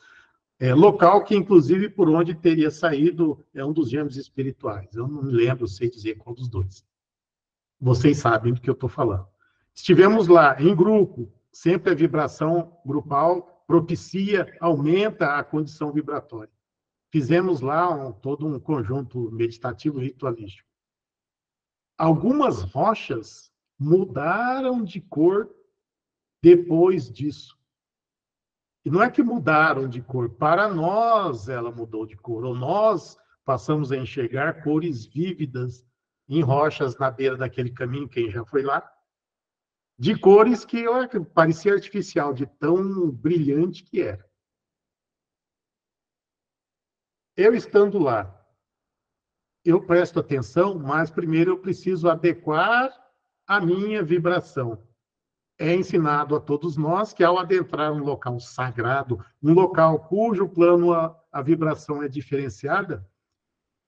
local que, inclusive, por onde teria saído um dos gêmeos espirituais. Eu não me lembro, sei dizer qual dos dois. Vocês sabem do que eu estou falando. Estivemos lá, em grupo, sempre a vibração grupal propicia, aumenta a condição vibratória. Fizemos lá todo um conjunto meditativo ritualístico. Algumas rochas mudaram de cor depois disso. E não é que mudaram de cor, para nós ela mudou de cor, ou nós passamos a enxergar cores vívidas em rochas na beira daquele caminho, quem já foi lá, de cores que parecia artificial, de tão brilhante que era. Eu estando lá, eu presto atenção, mas primeiro eu preciso adequar a minha vibração. É ensinado a todos nós que, ao adentrar um local sagrado, um local cujo plano a vibração é diferenciada,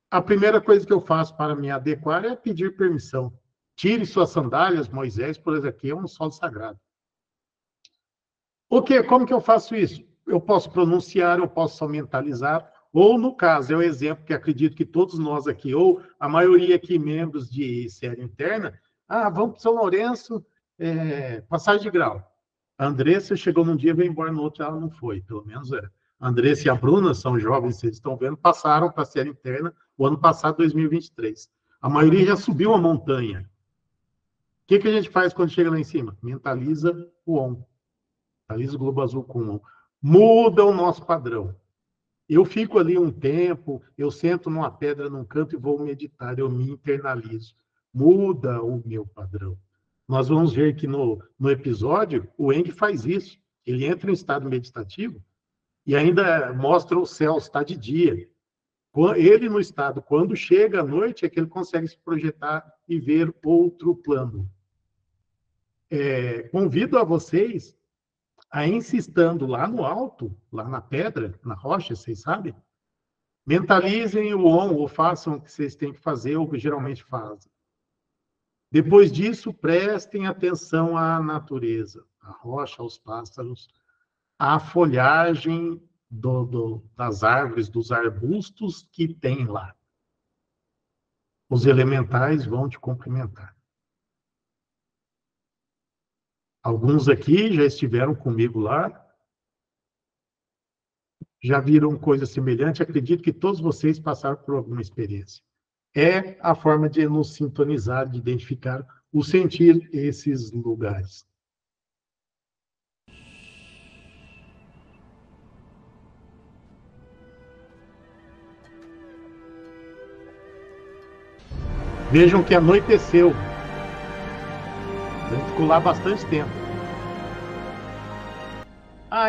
a primeira coisa que eu faço para me adequar é pedir permissão. Tire suas sandálias, Moisés, por exemplo, aqui é um solo sagrado. Como que eu faço isso? Eu posso pronunciar, eu posso só mentalizar, ou, no caso, é o exemplo que acredito que todos nós aqui, ou a maioria aqui, membros de série interna, vamos para São Lourenço, passagem de grau. A Andressa chegou num dia, veio embora no outro, ela não foi, pelo menos A Andressa e a Bruna são jovens, vocês estão vendo, passaram para a série interna o ano passado, 2023. A maioria já subiu a montanha. O que a gente faz quando chega lá em cima? Mentaliza o ON. Mentaliza o globo azul com o ON. Muda o nosso padrão. Eu fico ali um tempo, eu sento numa pedra num canto e vou meditar, eu me internalizo. Muda o meu padrão. Nós vamos ver que no episódio, o Eng faz isso. Ele entra em estado meditativo E ainda mostra o céu, está de dia. Ele no estado, quando chega à noite, é que ele consegue se projetar e ver outro plano. Convido a vocês a insistando lá no alto, lá na pedra, na rocha, vocês sabem, mentalizem o on, ou façam o que vocês têm que fazer, ou que geralmente fazem. Depois disso, prestem atenção à natureza, à rocha, aos pássaros, à folhagem das árvores, dos arbustos que tem lá. Os elementais vão te cumprimentar. Alguns aqui já estiveram comigo lá, já viram coisa semelhante, acredito que todos vocês passaram por alguma experiência. É a forma de nos sintonizar, de identificar o sentir esses lugares. Vejam que anoiteceu. Ele ficou lá bastante tempo.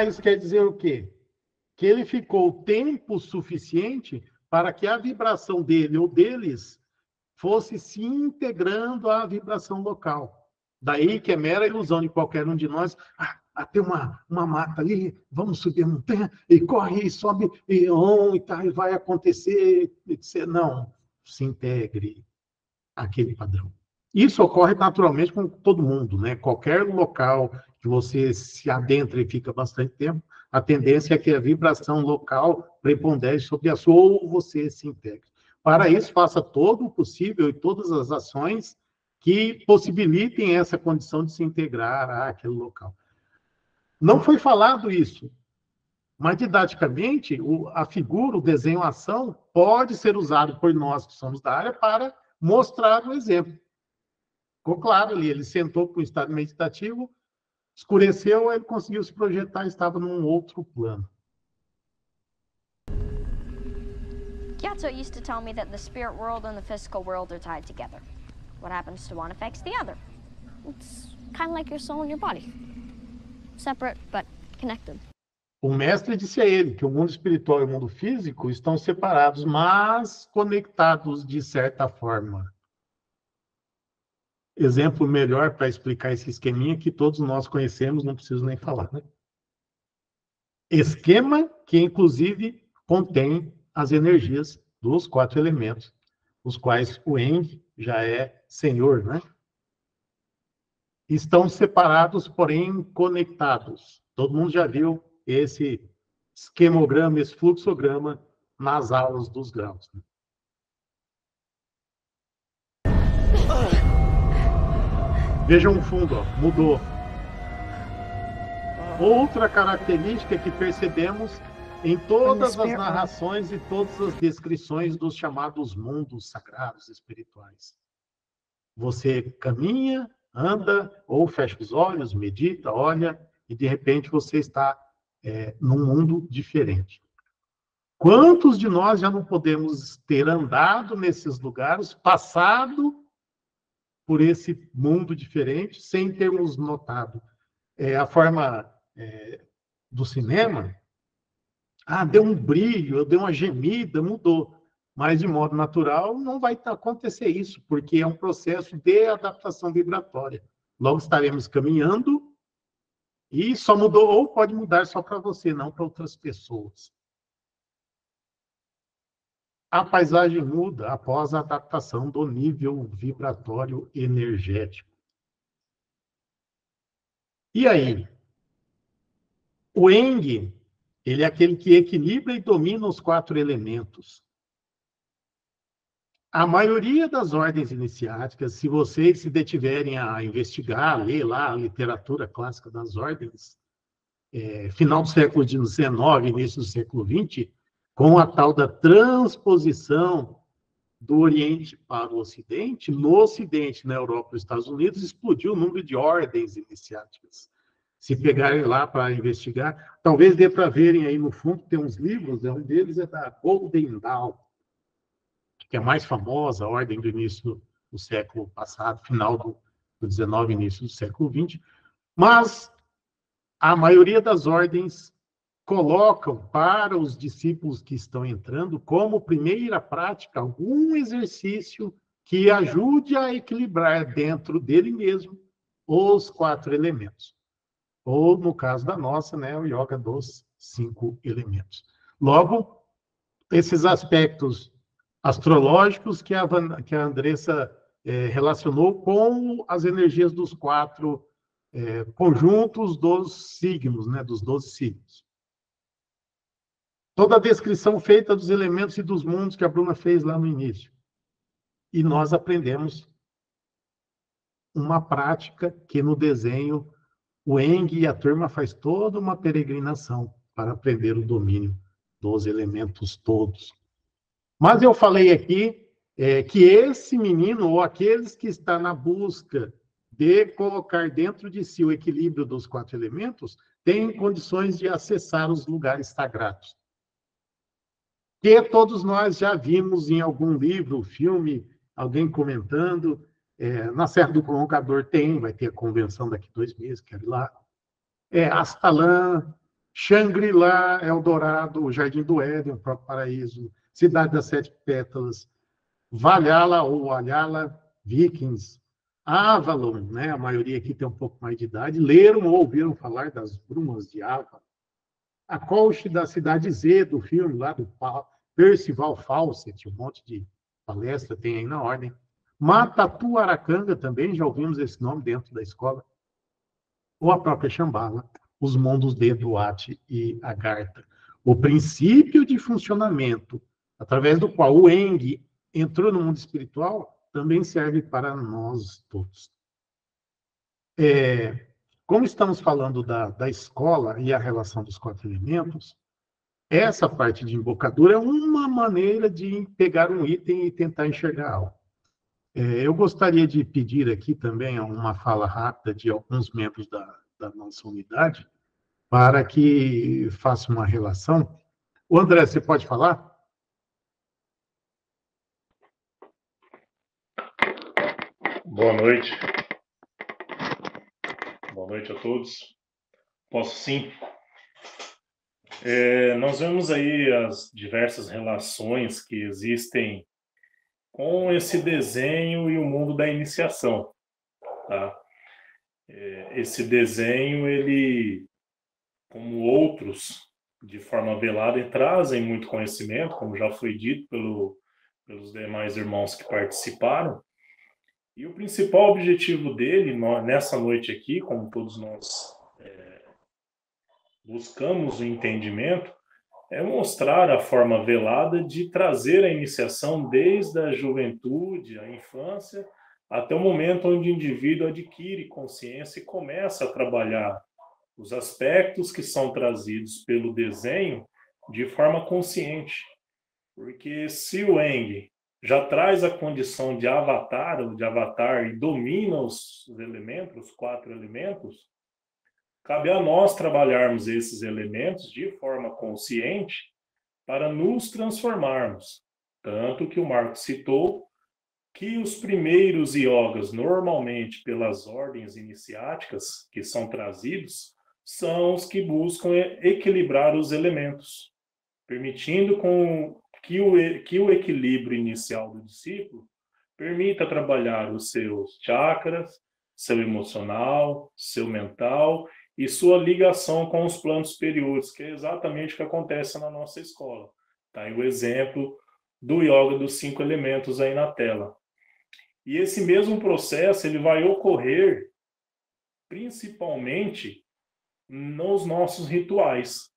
Isso quer dizer o quê? Que ele ficou tempo suficiente para que a vibração dele ou deles fosse se integrando à vibração local. Daí que é mera ilusão de qualquer um de nós. Tem uma mata ali, vamos subir a montanha, e corre, e sobe, e tá, e vai acontecer. Não, se integre àquele padrão. Isso ocorre naturalmente com todo mundo, né? Qualquer local que você se adentra e fica bastante tempo, a tendência é que a vibração local prepondere sobre a sua, ou você se integre. Para isso, faça todo o possível e todas as ações que possibilitem essa condição de se integrar àquele local. Não foi falado isso, mas didaticamente, a figura, o desenho, a ação, pode ser usado por nós que somos da área para mostrar o exemplo. Ficou claro ali, ele sentou para o estado meditativo, escureceu, ele conseguiu se projetar e estava num outro plano. Gyatso used to tell me that the spirit world and the physical world are tied together. What happens to one affects the other. It's kind of like your soul and your body. Separate, but connected. O mestre disse a ele que o mundo espiritual e o mundo físico estão separados, mas conectados de certa forma. Exemplo melhor para explicar esse esqueminha que todos nós conhecemos, não preciso nem falar, né? Esquema que, inclusive, contém as energias dos 4 elementos, os quais o Eng já é senhor, né? Estão separados, porém conectados. Todo mundo já viu esse esquemograma, esse fluxograma nas aulas dos graus, né? Vejam o fundo, mudou. Outra característica que percebemos em todas as narrações e todas as descrições dos chamados mundos sagrados espirituais. Você caminha, anda, ou fecha os olhos, medita, olha, e de repente você está num mundo diferente. Quantos de nós já não podemos ter andado nesses lugares, passado por esse mundo diferente, sem termos notado? A forma do cinema, deu um brilho, deu uma gemida, mudou. Mas, de modo natural, não vai acontecer isso, porque é um processo de adaptação vibratória. Logo estaremos caminhando e só mudou, ou pode mudar só para você, não para outras pessoas. A paisagem muda após a adaptação do nível vibratório energético. E aí? O Eng, ele é aquele que equilibra e domina os 4 elementos. A maioria das ordens iniciáticas, se vocês se detiverem a investigar, ler lá a literatura clássica das ordens, final do século XIX, início do século XX, com a tal da transposição do Oriente para o Ocidente, no Ocidente, na Europa e nos Estados Unidos, explodiu o número de ordens iniciáticas. Se pegarem lá para investigar, talvez dê para verem aí no fundo, tem uns livros, um deles é da Golden Dawn, que é a mais famosa, a ordem do início do século passado, final do XIX, início do século XX, mas a maioria das ordens colocam para os discípulos que estão entrando como primeira prática algum exercício que ajude a equilibrar dentro dele mesmo os 4 elementos. Ou, no caso da nossa, né, o yoga dos 5 elementos. Logo, esses aspectos astrológicos que a Andressa relacionou com as energias dos 4 conjuntos dos signos, né, dos 12 signos. Toda a descrição feita dos elementos e dos mundos que a Bruna fez lá no início. E nós aprendemos uma prática que no desenho o Eng e a turma faz toda uma peregrinação para aprender o domínio dos elementos todos. Mas eu falei aqui que esse menino, ou aqueles que estão na busca de colocar dentro de si o equilíbrio dos 4 elementos, têm condições de acessar os lugares sagrados. Que todos nós já vimos em algum livro, filme, alguém comentando. Na Serra do Colocador vai ter a convenção daqui 2 meses, quero ir lá. Astalã, Xangri-Lá, Eldorado, o Jardim do Éden, o próprio Paraíso, Cidade das 7 Pétalas, Valhalla ou Valhalla, Vikings, Avalon, né? A maioria aqui tem um pouco mais de idade, leram ou ouviram falar das Brumas de Avalon. A Colche da Cidade Z, do filme lá do Percival Fawcett, um monte de palestra tem aí na ordem. Matatuaracanga também, já ouvimos esse nome dentro da escola. Ou a própria Shambhala, os mundos de Duat e Agartha. O princípio de funcionamento, através do qual o Eng entrou no mundo espiritual, também serve para nós todos. Como estamos falando da escola e a relação dos 4 elementos, essa parte de embocadura é uma maneira de pegar um item e tentar enxergar algo. Eu gostaria de pedir aqui também uma fala rápida de alguns membros da nossa unidade, para que faça uma relação. O André, você pode falar? Boa noite. Boa noite a todos. Posso sim? Nós vemos aí as diversas relações que existem com esse desenho e o mundo da iniciação. Tá? Esse desenho, ele, como outros, de forma velada, trazem muito conhecimento, como já foi dito pelos demais irmãos que participaram. E o principal objetivo dele, nessa noite aqui, como todos nós buscamos o entendimento, é mostrar a forma velada de trazer a iniciação desde a juventude, a infância, até o momento onde o indivíduo adquire consciência e começa a trabalhar os aspectos que são trazidos pelo desenho de forma consciente. Porque se o Eng já traz a condição de avatar e domina os elementos, os 4 elementos, cabe a nós trabalharmos esses elementos de forma consciente para nos transformarmos. Tanto que o Marcos citou que os primeiros yogas, normalmente pelas ordens iniciáticas que são trazidos, são os que buscam equilibrar os elementos, permitindo que o equilíbrio inicial do discípulo permita trabalhar os seus chakras, seu emocional, seu mental e sua ligação com os planos superiores, que é exatamente o que acontece na nossa escola. Tá aí o exemplo do yoga dos 5 elementos aí na tela. E esse mesmo processo ele vai ocorrer principalmente nos nossos rituais.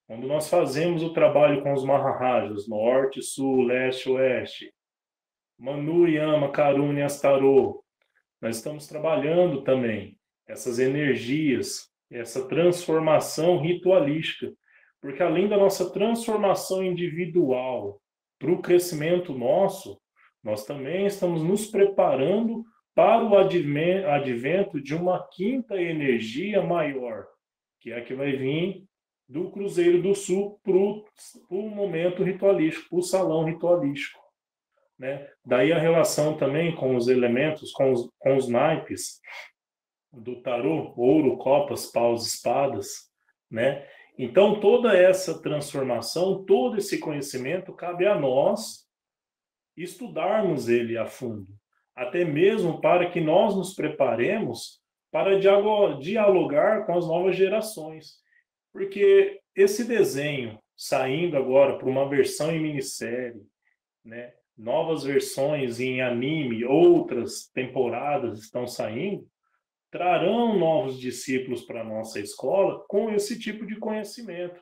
Quando nós fazemos o trabalho com os Maharajas, norte, sul, leste, oeste, Manu, Yama, Karuna e Astarô, nós estamos trabalhando também essas energias, essa transformação ritualística, porque além da nossa transformação individual para o crescimento nosso, nós também estamos nos preparando para o advento de uma 5ª energia maior, que é a que vai vir do Cruzeiro do Sul para o momento ritualístico, para o salão ritualístico. Né? Daí a relação também com os elementos, com os naipes do tarô, ouro, copas, paus, espadas, né? Então, toda essa transformação, todo esse conhecimento, cabe a nós estudarmos ele a fundo, até mesmo para que nós nos preparemos para dialogar com as novas gerações. Porque esse desenho, saindo agora para uma versão em minissérie, né, novas versões em anime, outras temporadas estão saindo, trarão novos discípulos para a nossa escola com esse tipo de conhecimento.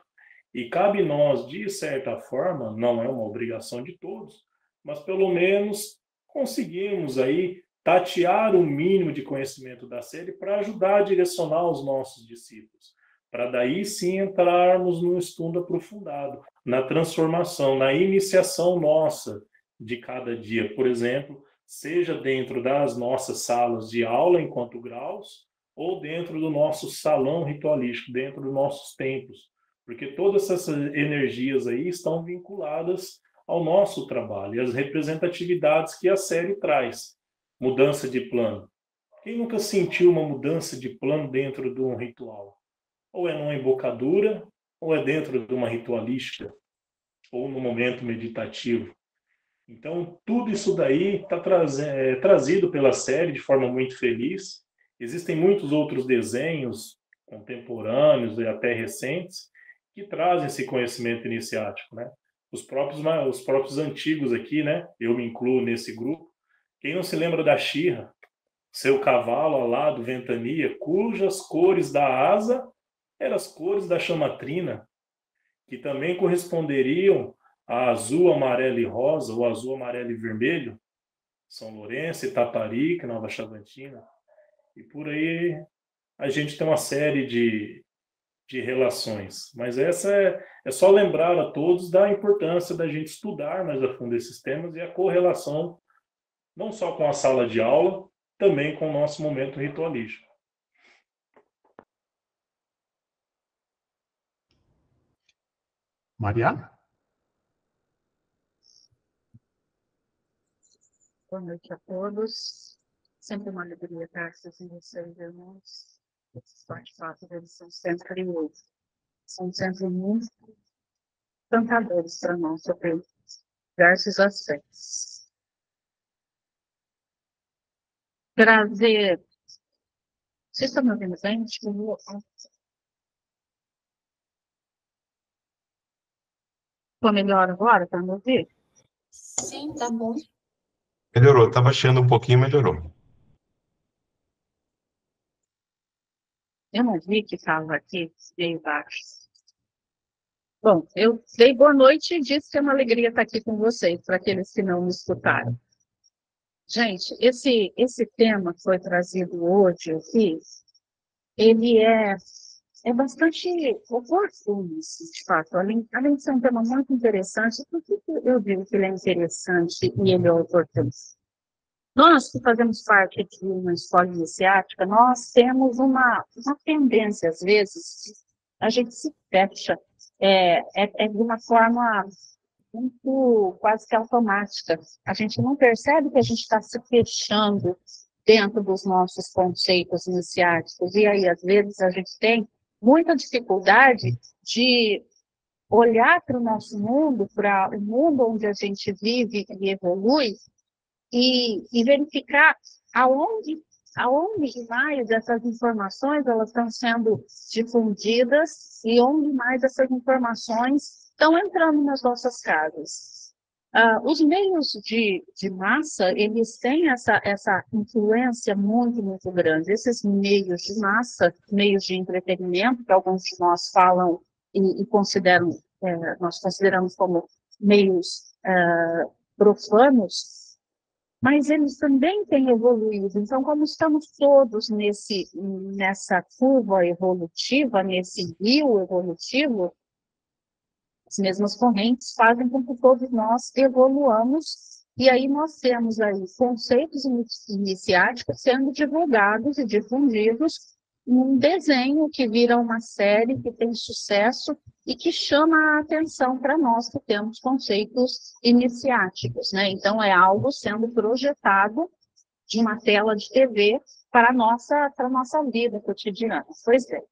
E cabe nós, de certa forma, não é uma obrigação de todos, mas pelo menos conseguimos aí tatear o mínimo de conhecimento da série para ajudar a direcionar os nossos discípulos, para daí sim entrarmos no estudo aprofundado, na transformação, na iniciação nossa de cada dia, por exemplo, seja dentro das nossas salas de aula enquanto graus, ou dentro do nosso salão ritualístico, dentro dos nossos templos, porque todas essas energias aí estão vinculadas ao nosso trabalho e às representatividades que a série traz. Mudança de plano. Quem nunca sentiu uma mudança de plano dentro de um ritual? Ou é numa embocadura, ou é dentro de uma ritualística, ou no momento meditativo. Então, tudo isso daí está trazido pela série de forma muito feliz. Existem muitos outros desenhos contemporâneos e até recentes que trazem esse conhecimento iniciático, né? Os próprios antigos aqui, né? Eu me incluo nesse grupo. Quem não se lembra da She-Ra, seu cavalo alado Ventania, cujas cores da asa eram as cores da chamatrina, que também corresponderiam a azul, amarelo e rosa, ou azul, amarelo e vermelho, São Lourenço, Itaparica, Nova Chavantina. E por aí a gente tem uma série de relações. Mas essa é só lembrar a todos da importância da gente estudar mais a fundo esses temas e a correlação não só com a sala de aula, também com o nosso momento ritualístico. Mariana? Boa noite a todos. Sempre uma alegria estar aqui com vocês, irmãos. Esses bate-papos, eles são sempre muito encantadores para nós, sobre diversos aspectos. Trazer... Vocês estão me ouvindo bem? Acho que eu vou... Ficou melhor agora? Está me ouvindo? Sim, tá bom. Melhorou, tá baixando um pouquinho, melhorou. Eu não vi que estava aqui, meio baixo. Bom, eu dei boa noite e disse que é uma alegria estar aqui com vocês, para aqueles que não me escutaram. Gente, esse tema que foi trazido hoje aqui, ele é bastante oportuno, de fato. Além de ser um tema muito interessante, por que eu digo que ele é interessante e ele é oportuno? Nós que fazemos parte de uma escola iniciática, nós temos uma tendência, às vezes, a gente se fecha, de uma forma muito quase que automática. A gente não percebe que a gente está se fechando dentro dos nossos conceitos iniciáticos. E aí, às vezes, a gente tem muita dificuldade de olhar para o nosso mundo, para o mundo onde a gente vive e evolui, e verificar aonde mais essas informações elas estão sendo difundidas e onde mais essas informações estão entrando nas nossas casas. Os meios de massa, eles têm essa influência muito, muito grande. Esses meios de massa, meios de entretenimento, que alguns de nós falam e consideram, nós consideramos como meios profanos, mas eles também têm evoluído. Então, como estamos todos nessa curva evolutiva, nesse rio evolutivo, as mesmas correntes fazem com que todos nós evoluamos, e aí nós temos aí conceitos iniciáticos sendo divulgados e difundidos num desenho que vira uma série que tem sucesso e que chama a atenção para nós que temos conceitos iniciáticos, né? Então, é algo sendo projetado de uma tela de TV para a nossa vida cotidiana. Pois é.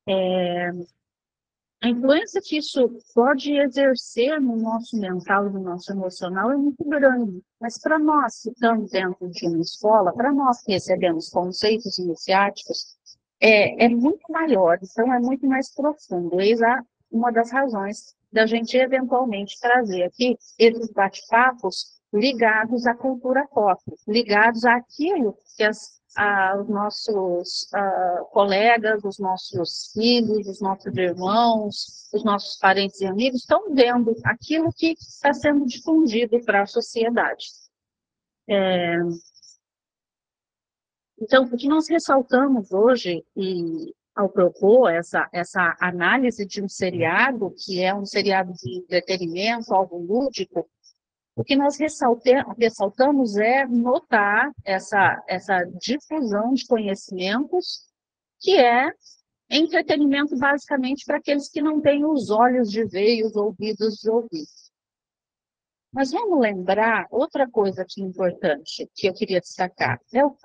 A influência que isso pode exercer no nosso mental e no nosso emocional é muito grande. Mas para nós que estamos dentro de uma escola, para nós que recebemos conceitos iniciáticos, é muito maior, então é muito mais profundo. Eis uma das razões da gente eventualmente trazer aqui esses bate-papos ligados à cultura pop, ligados àquilo que os nossos colegas, os nossos filhos, os nossos irmãos, os nossos parentes e amigos estão vendo, aquilo que está sendo difundido para a sociedade. Então, o que nós ressaltamos hoje, e ao propor essa análise de um seriado, que é um seriado de entretenimento, algo lúdico, o que nós ressaltamos é notar essa difusão de conhecimentos, que é entretenimento basicamente para aqueles que não têm os olhos de ver e os ouvidos de ouvir. Mas vamos lembrar outra coisa aqui importante que eu queria destacar. É um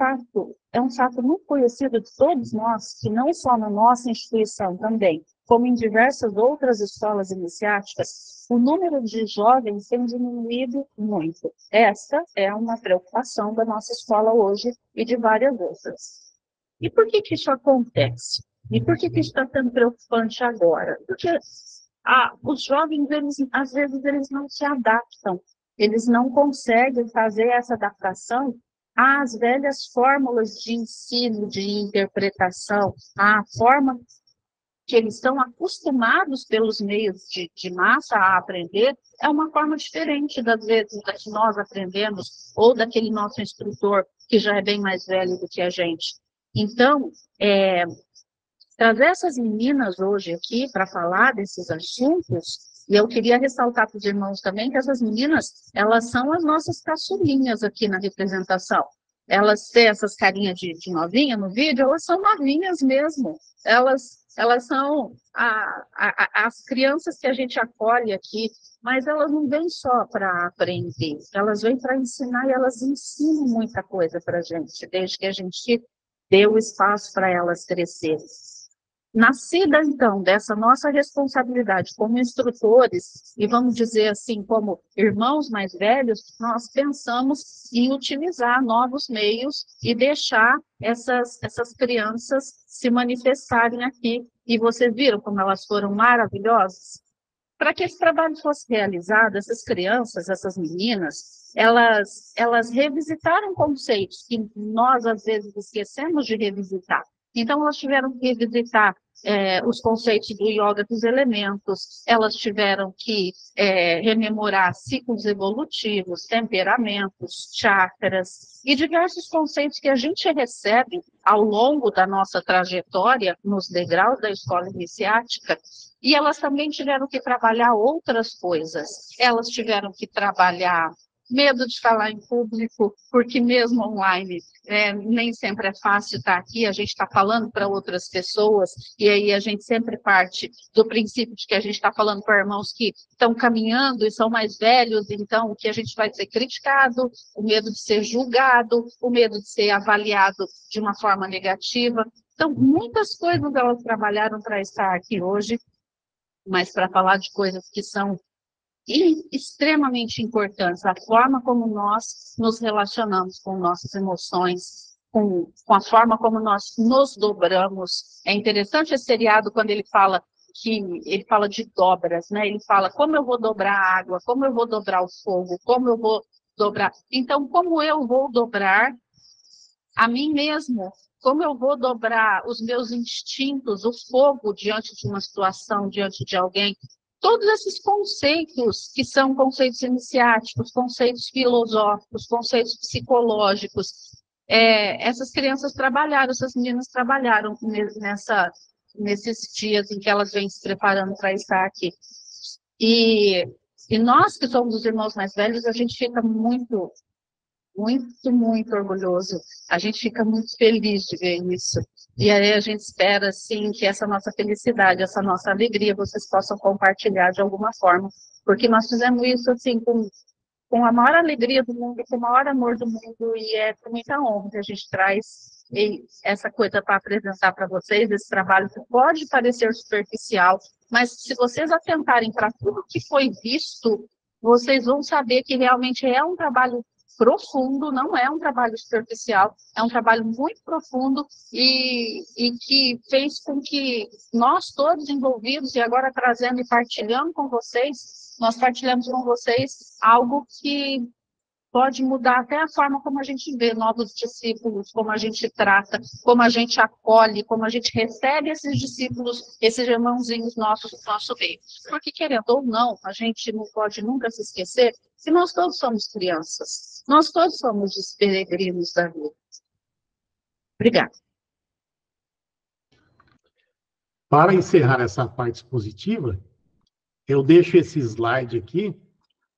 fato muito conhecido de todos nós, que não só na nossa instituição também, como em diversas outras escolas iniciáticas, o número de jovens tem diminuído muito. Essa é uma preocupação da nossa escola hoje e de várias outras. E por que isso acontece? E por que isso está sendo preocupante agora? Porque os jovens, às vezes, eles não se adaptam, eles não conseguem fazer essa adaptação às velhas fórmulas de ensino, de interpretação, à forma que eles estão acostumados pelos meios de massa a aprender, é uma forma diferente, das vezes, da que nós aprendemos, ou daquele nosso instrutor, que já é bem mais velho do que a gente. Então, trazer essas meninas hoje aqui para falar desses assuntos, e eu queria ressaltar para os irmãos também que essas meninas, elas são as nossas caçulinhas aqui na representação. Elas têm essas carinhas de novinha no vídeo, elas são novinhas mesmo. Elas são as crianças que a gente acolhe aqui, mas elas não vêm só para aprender, elas vêm para ensinar e elas ensinam muita coisa para a gente, desde que a gente dê o espaço para elas crescerem. Nascida, então, dessa nossa responsabilidade como instrutores, e vamos dizer assim, como irmãos mais velhos, nós pensamos em utilizar novos meios e deixar essas crianças se manifestarem aqui. E vocês viram como elas foram maravilhosas? Para que esse trabalho fosse realizado, essas crianças, essas meninas, elas revisitaram conceitos que nós, às vezes, esquecemos de revisitar. Então, elas tiveram que revisitar os conceitos do yoga dos elementos, elas tiveram que rememorar ciclos evolutivos, temperamentos, chakras, e diversos conceitos que a gente recebe ao longo da nossa trajetória nos degraus da escola iniciática, e elas também tiveram que trabalhar outras coisas. Elas tiveram que trabalhar medo de falar em público, porque mesmo online nem sempre é fácil estar aqui, a gente está falando para outras pessoas, e aí a gente sempre parte do princípio de que a gente está falando para irmãos que estão caminhando e são mais velhos, então que a gente vai ser criticado, o medo de ser julgado, o medo de ser avaliado de uma forma negativa. Então, muitas coisas elas trabalharam para estar aqui hoje, mas para falar de coisas que são extremamente importantes, a forma como nós nos relacionamos com nossas emoções, com a forma como nós nos dobramos. É interessante esse seriado quando ele fala de dobras, né? Ele fala como eu vou dobrar a água, como eu vou dobrar o fogo, como eu vou dobrar. Então, como eu vou dobrar a mim mesmo? Como eu vou dobrar os meus instintos, o fogo diante de uma situação, diante de alguém? Todos esses conceitos, que são conceitos iniciáticos, conceitos filosóficos, conceitos psicológicos, essas crianças trabalharam, essas meninas trabalharam nesses dias em que elas vêm se preparando para estar aqui. E nós, que somos os irmãos mais velhos, a gente fica muito, muito, muito orgulhoso. A gente fica muito feliz de ver isso. E aí a gente espera, assim, que essa nossa felicidade, essa nossa alegria, vocês possam compartilhar de alguma forma. Porque nós fizemos isso, assim, com com a maior alegria do mundo, com o maior amor do mundo, e é com muita honra que a gente traz essa coisa para apresentar para vocês, esse trabalho que pode parecer superficial, mas se vocês atentarem para tudo que foi visto, vocês vão saber que realmente é um trabalho profundo, não é um trabalho superficial, é um trabalho muito profundo e que fez com que nós todos envolvidos, e agora trazendo e partilhando com vocês, nós partilhamos com vocês algo que pode mudar até a forma como a gente vê novos discípulos, como a gente trata, como a gente acolhe, como a gente recebe esses discípulos, esses irmãozinhos nossos do nosso meio. Porque, querendo ou não, a gente não pode nunca se esquecer que nós todos somos crianças, nós todos somos os peregrinos da vida. Obrigada. Para encerrar essa parte expositiva, eu deixo esse slide aqui.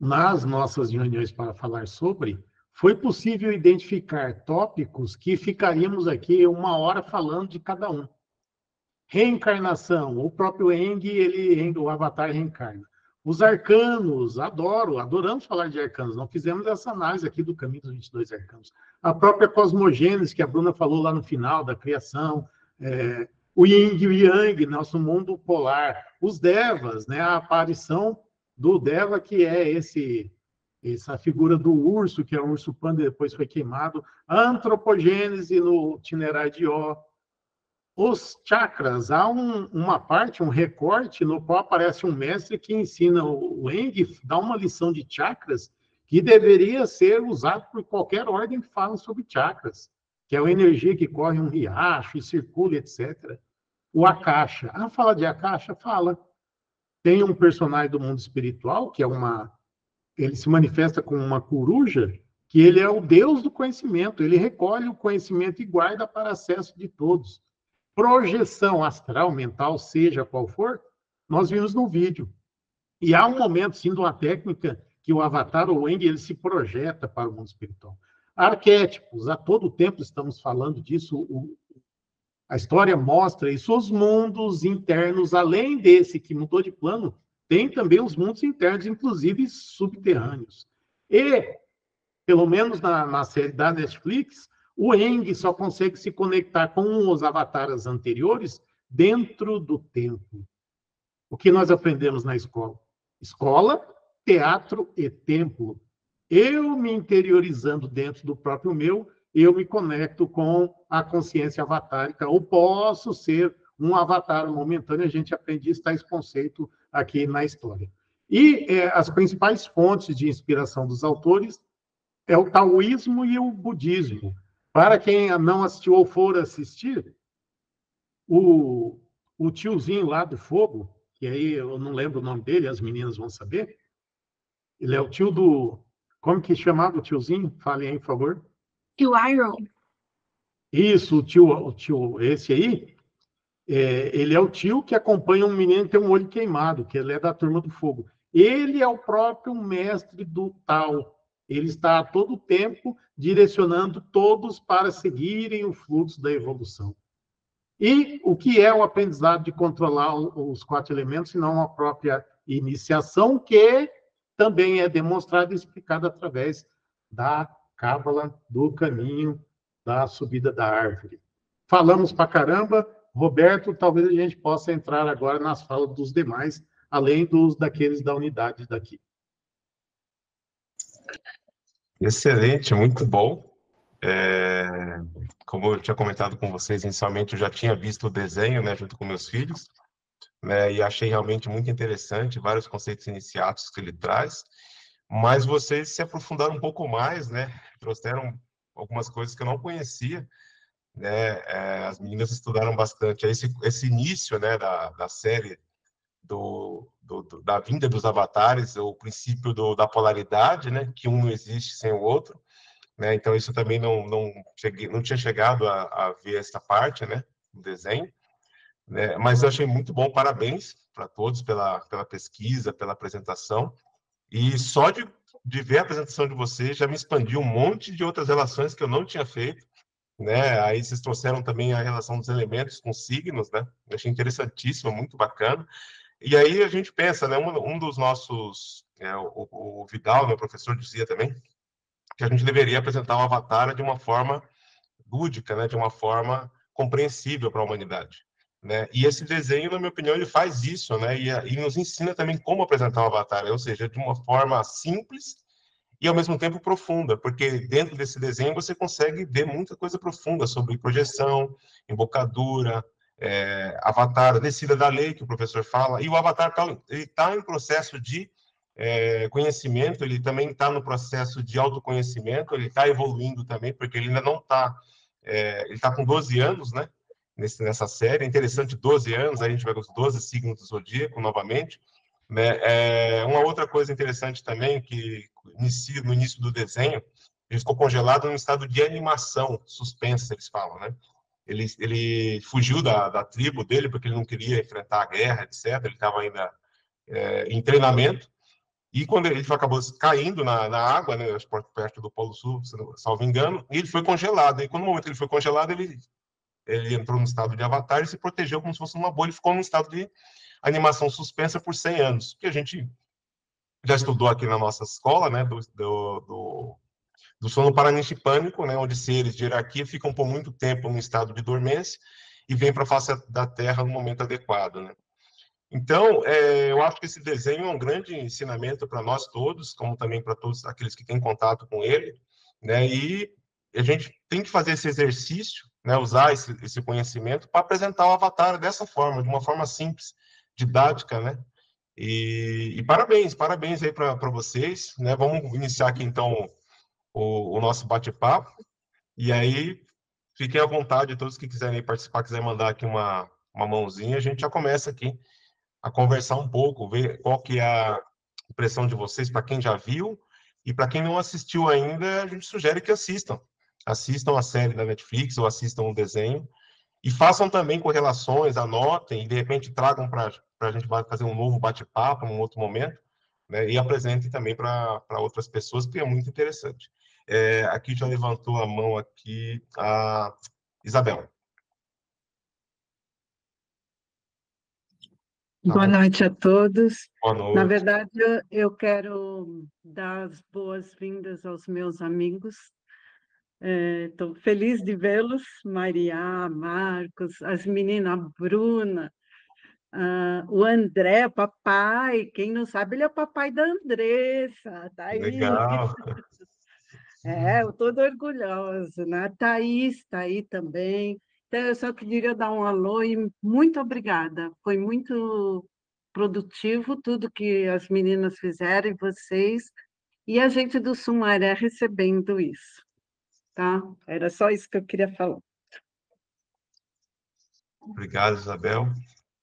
Nas nossas reuniões para falar sobre, foi possível identificar tópicos que ficaríamos aqui 1 hora falando de cada um. Reencarnação, o próprio Eng, o Avatar reencarna. Os arcanos, adoramos falar de arcanos, não fizemos essa análise aqui do caminho dos 22 arcanos. A própria cosmogênese, que a Bruna falou lá no final, da criação, o Yin e o Yang, nosso mundo polar. Os Devas, né, a aparição do Deva, que é essa figura do urso, que é um urso panda e depois foi queimado, a antropogênese no itinerário de Ó. Os chakras, há uma parte, um recorte, no qual aparece um mestre que ensina o Eng, dá uma lição de chakras, que deveria ser usado por qualquer ordem que fala sobre chakras, que é a energia que corre um riacho e circula, etc. O Akasha. Fala de Akasha? Fala. Tem um personagem do mundo espiritual, que é ele se manifesta como uma coruja, que ele é o deus do conhecimento, ele recolhe o conhecimento e guarda para acesso de todos. Projeção astral, mental, seja qual for, nós vimos no vídeo. E há um momento, sim, de uma técnica que o Avatar, ou o Eng, ele se projeta para o mundo espiritual. Arquétipos, a todo tempo estamos falando disso, a história mostra isso, os mundos internos, além desse que mudou de plano, tem também os mundos internos, inclusive subterrâneos. E, pelo menos na série da Netflix, o Eng só consegue se conectar com os avatares anteriores dentro do tempo. O que nós aprendemos na escola? Escola, teatro e templo. Eu me interiorizando dentro do próprio meu, eu me conecto com a consciência avatárica, ou posso ser um avatar momentâneo, a gente aprende esse conceito aqui na história. E as principais fontes de inspiração dos autores é o taoísmo e o budismo. Para quem não assistiu ou for assistir, o tiozinho lá do fogo, que aí eu não lembro o nome dele, as meninas vão saber, ele é o tio do... Como que chamava o tiozinho? Falem aí, por favor. Tio Iron. Isso, o tio esse aí, ele é o tio que acompanha um menino que tem um olho queimado, que ele é da turma do fogo. Ele é o próprio mestre do Tao. Ele está a todo tempo direcionando todos para seguirem o fluxo da evolução. E o que é o aprendizado de controlar os 4 elementos, se não a própria iniciação, que também é demonstrada e explicada através da Cábala, do caminho da subida da árvore. Falamos pra caramba. Roberto, talvez a gente possa entrar agora nas falas dos demais, além daqueles da unidade daqui. Excelente, muito bom. Como eu tinha comentado com vocês inicialmente, eu já tinha visto o desenho, né, junto com meus filhos, né, e achei realmente muito interessante vários conceitos iniciáticos que ele traz, mas vocês se aprofundaram um pouco mais, né, trouxeram algumas coisas que eu não conhecia, né, as meninas estudaram bastante. Esse início, né, da série da vinda dos avatares, o princípio da polaridade, né, que um não existe sem o outro, né, então isso também não tinha chegado a ver essa parte, né, do desenho, né, mas eu achei muito bom, parabéns para todos pela pesquisa, pela apresentação, e só de ver a apresentação de vocês já me expandiu um monte de outras relações que eu não tinha feito, né, aí vocês trouxeram também a relação dos elementos com signos, né, eu achei interessantíssimo, muito bacana. E aí a gente pensa, né, um dos nossos, o Vidal, meu professor, dizia também, que a gente deveria apresentar o Avatar de uma forma lúdica, né, de uma forma compreensível para a humanidade, né? E esse desenho, na minha opinião, ele faz isso, né? E nos ensina também como apresentar o Avatar, ou seja, de uma forma simples e ao mesmo tempo profunda, porque dentro desse desenho você consegue ver muita coisa profunda sobre projeção, embocadura, avatar, descida da lei que o professor fala, e o avatar ele está em processo de conhecimento, ele também está no processo de autoconhecimento, ele está evoluindo também, porque ele ainda não está, ele está com 12 anos, né, nessa série, é interessante, 12 anos, aí a gente vai com os 12 signos do zodíaco novamente, né? Uma outra coisa interessante também, que no início do desenho, ele ficou congelado num estado de animação, suspensa, eles falam, né? Ele fugiu da tribo dele, porque ele não queria enfrentar a guerra, etc. Ele estava ainda em treinamento, e quando ele acabou caindo na água, né, perto do Polo Sul, salvo engano, e ele foi congelado. E quando no momento que ele foi congelado, ele entrou no estado de avatar e se protegeu como se fosse uma bolha, e ficou num estado de animação suspensa por 100 anos, que a gente já estudou aqui na nossa escola, né, do sono paraninfipânico, né, onde seres de hierarquia ficam por muito tempo em estado de dormência e vêm para a face da Terra no momento adequado, né. Então, eu acho que esse desenho é um grande ensinamento para nós todos, como também para todos aqueles que têm contato com ele, né, e a gente tem que fazer esse exercício, né, usar esse conhecimento para apresentar o Avatar dessa forma, de uma forma simples, didática, né, e parabéns aí para vocês, né, vamos iniciar aqui, então, o nosso bate-papo, e aí fiquem à vontade, todos que quiserem participar, quiserem mandar aqui uma mãozinha, a gente já começa aqui a conversar um pouco, ver qual que é a impressão de vocês, para quem já viu, e para quem não assistiu ainda, a gente sugere que assistam. Assistam a série da Netflix, ou assistam o desenho, e façam também correlações, anotem, e de repente tragam para a gente fazer um novo bate-papo num outro momento, né, e apresentem também para outras pessoas, porque é muito interessante. Aqui já levantou a mão aqui a Isabel. Boa noite a todos. Boa noite. Na verdade, eu quero dar as boas-vindas aos meus amigos. Estou feliz de vê-los, Maria, Marcos, as meninas, a Bruna, o André, papai. Quem não sabe, ele é o papai da Andressa. Tá aí. Legal. Eu estou orgulhosa, né? A Thaís está aí também. Então, eu só queria dar um alô e muito obrigada. Foi muito produtivo tudo que as meninas fizeram e vocês, e a gente do Sumaré recebendo isso, tá? Era só isso que eu queria falar. Obrigado, Isabel.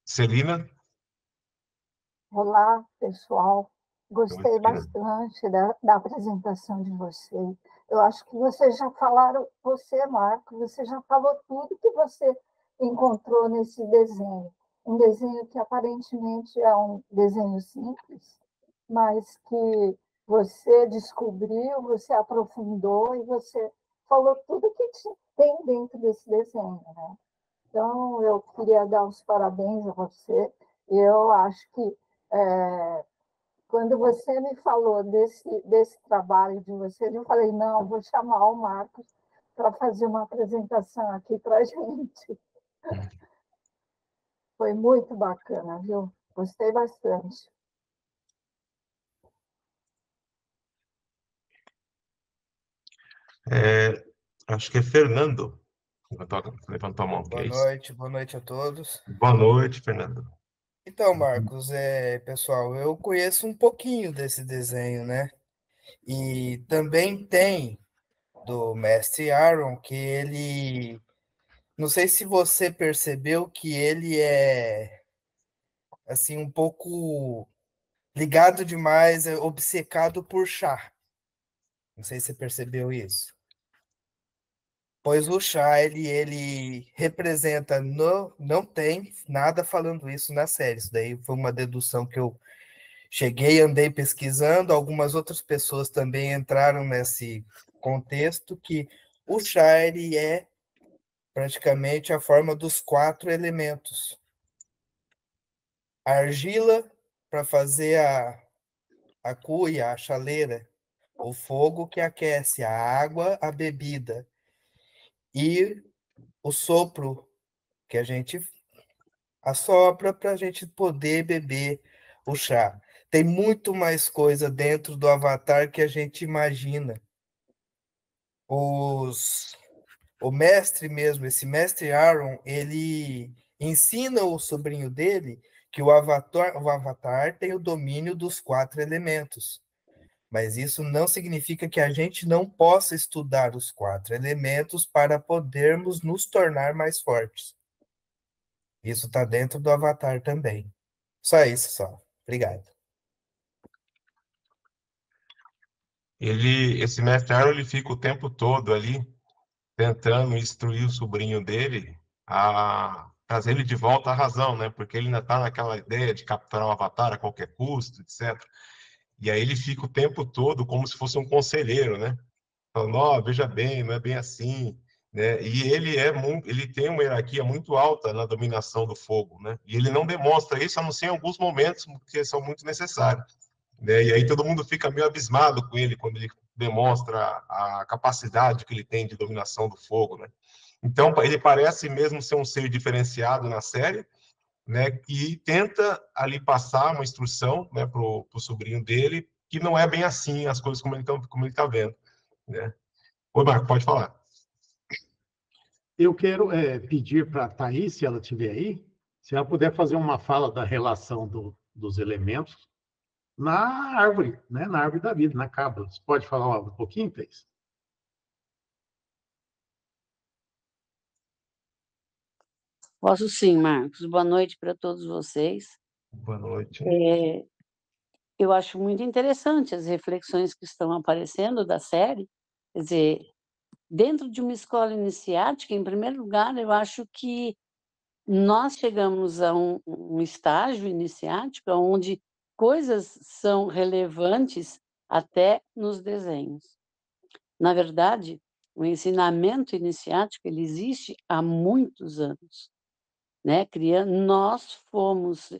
Celina? Olá, pessoal. Gostei bastante da apresentação de vocês. Eu acho que vocês já falaram, Marco, você já falou tudo que você encontrou nesse desenho. Um desenho que aparentemente é um desenho simples, mas que você descobriu, você aprofundou e você falou tudo que tem dentro desse desenho, né? Então, eu queria dar os parabéns a você. Eu acho que quando você me falou desse trabalho de vocês, eu falei, não, vou chamar o Marcos para fazer uma apresentação aqui para a gente. Foi muito bacana, viu? Gostei bastante. Acho que é Fernando. Levantou a mão. Boa noite a todos. Boa noite, Fernando. Então, Marcos, pessoal, eu conheço um pouquinho desse desenho, né? E também tem do Mestre Aaron, que ele... Não sei se você percebeu que ele é, assim, um pouco ligado demais, obcecado por chá. Não sei se você percebeu isso. Pois o chá, ele representa... Não tem nada falando isso na série. Isso daí foi uma dedução que eu andei pesquisando. Algumas outras pessoas também entraram nesse contexto, que o chá, ele é praticamente a forma dos 4 elementos. a argila para fazer a cuia, a chaleira, o fogo que aquece, a água, a bebida, e o sopro que a gente assopra para a gente poder beber o chá. Tem muito mais coisa dentro do Avatar que a gente imagina. O mestre mesmo, esse mestre Aaron, ele ensina o sobrinho dele que o Avatar tem o domínio dos 4 elementos. Mas isso não significa que a gente não possa estudar os 4 elementos para podermos nos tornar mais fortes. Isso está dentro do Avatar também. Só isso, só. Obrigado. Esse mestre Aaron, ele fica o tempo todo ali tentando instruir o sobrinho dele a trazer ele de volta à razão, né? Porque ele ainda está naquela ideia de capturar um avatar a qualquer custo, etc. E aí ele fica o tempo todo como se fosse um conselheiro, né? Falando, ó, veja bem, não é bem assim, né? E ele tem uma hierarquia muito alta na dominação do fogo, né? E ele não demonstra isso, a não ser em alguns momentos que são muito necessários, né? E aí todo mundo fica meio abismado com ele quando ele demonstra a capacidade que ele tem de dominação do fogo, né? Então ele parece mesmo ser um ser diferenciado na série, né? E tenta ali passar uma instrução, né, pro sobrinho dele, que não é bem assim as coisas como ele tá vendo, né? Oi, Marco, pode falar. Eu quero pedir para a Thaís, se ela estiver aí, se ela puder fazer uma fala da relação dos elementos na árvore, né? Na árvore da vida, na cabra. Você pode falar um pouquinho, Thaís? Posso sim, Marcos. Boa noite para todos vocês. Boa noite. Eu acho muito interessante as reflexões que estão aparecendo da série. Quer dizer, dentro de uma escola iniciática, em primeiro lugar, eu acho que nós chegamos a um estágio iniciático onde coisas são relevantes até nos desenhos. Na verdade, o ensinamento iniciático ele existe há muitos anos, né? Nós fomos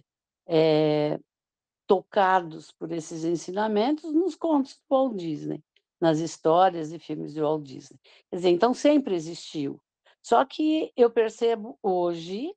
tocados por esses ensinamentos nos contos do Walt Disney, nas histórias e filmes de Walt Disney. Quer dizer, então sempre existiu. Só que eu percebo hoje,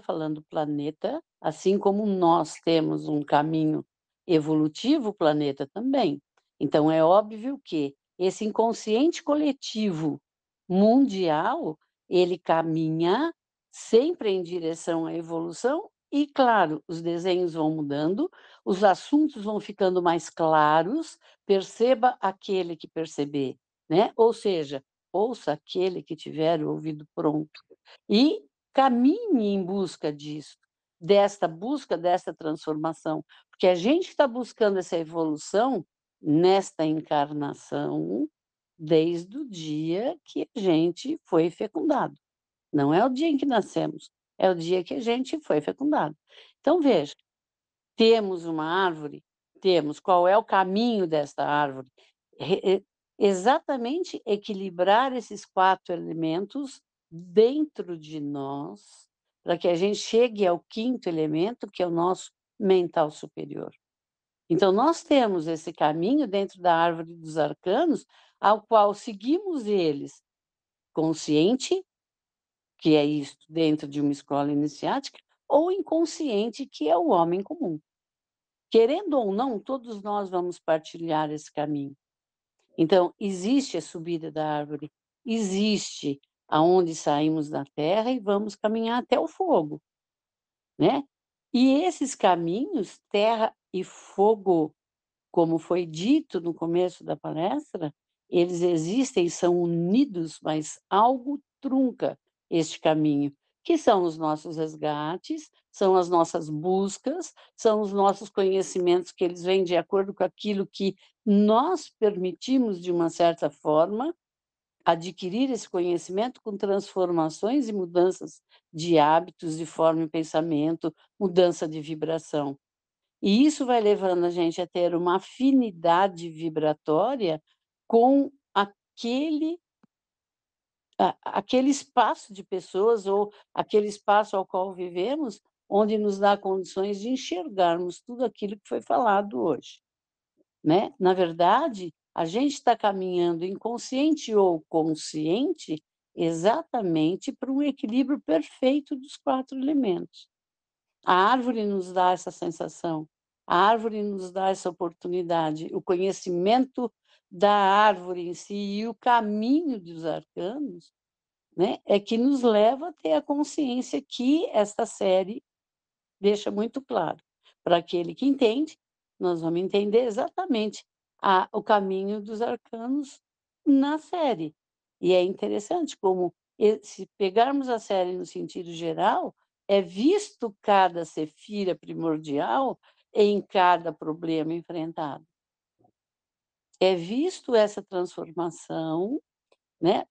falando planeta, assim como nós temos um caminho evolutivo, o planeta também. Então é óbvio que esse inconsciente coletivo mundial, ele caminha sempre em direção à evolução e, claro, os desenhos vão mudando, os assuntos vão ficando mais claros, perceba aquele que perceber, né? Ou seja, ouça aquele que tiver o ouvido pronto. E caminhe em busca disso, desta transformação, porque a gente está buscando essa evolução nesta encarnação desde o dia que a gente foi fecundado. Não é o dia em que nascemos, é o dia que a gente foi fecundado. Então, veja, temos uma árvore, temos qual é o caminho desta árvore? Exatamente equilibrar esses 4 elementos dentro de nós, para que a gente chegue ao 5º elemento, que é o nosso mental superior. Então, nós temos esse caminho dentro da árvore dos arcanos, ao qual seguimos eles consciente, que é isso dentro de uma escola iniciática, ou inconsciente, que é o homem comum. Querendo ou não, todos nós vamos partilhar esse caminho. Então, existe a subida da árvore, existe aonde saímos da terra e vamos caminhar até o fogo, né? E esses caminhos, terra e fogo, como foi dito no começo da palestra, eles existem e são unidos, mas algo trunca este caminho, que são os nossos resgates, são as nossas buscas, são os nossos conhecimentos que eles vêm de acordo com aquilo que nós permitimos, de uma certa forma, adquirir esse conhecimento com transformações e mudanças de hábitos, de forma e pensamento, mudança de vibração. E isso vai levando a gente a ter uma afinidade vibratória com aquele espaço de pessoas ou aquele espaço ao qual vivemos, onde nos dá condições de enxergarmos tudo aquilo que foi falado hoje, né? Na verdade, a gente está caminhando inconsciente ou consciente exatamente para um equilíbrio perfeito dos 4 elementos. A árvore nos dá essa sensação, a árvore nos dá essa oportunidade, o conhecimento da árvore em si e o caminho dos arcanos, né, é que nos leva a ter a consciência que esta série deixa muito claro. Para aquele que entende, nós vamos entender exatamente o caminho dos arcanos na série. E é interessante como, se pegarmos a série no sentido geral, é visto cada sefira primordial em cada problema enfrentado. É visto essa transformação, né,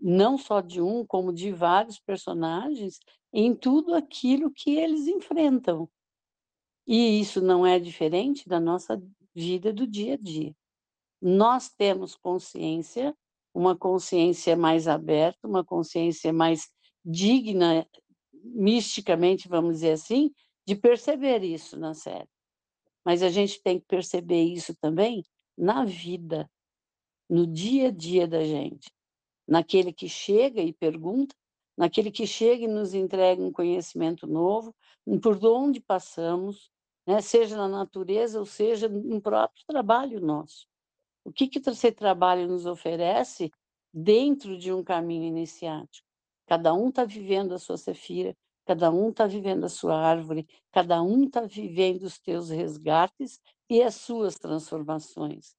não só de um, como de vários personagens, em tudo aquilo que eles enfrentam. E isso não é diferente da nossa vida do dia a dia. Nós temos consciência, uma consciência mais aberta, uma consciência mais digna, misticamente, vamos dizer assim, de perceber isso na série. Mas a gente tem que perceber isso também na vida, no dia a dia da gente. Naquele que chega e pergunta, naquele que chega e nos entrega um conhecimento novo, por onde passamos, né? Seja na natureza ou seja no próprio trabalho nosso. O que esse trabalho nos oferece dentro de um caminho iniciático? Cada um está vivendo a sua sefira, cada um está vivendo a sua árvore, cada um está vivendo os teus resgates e as suas transformações.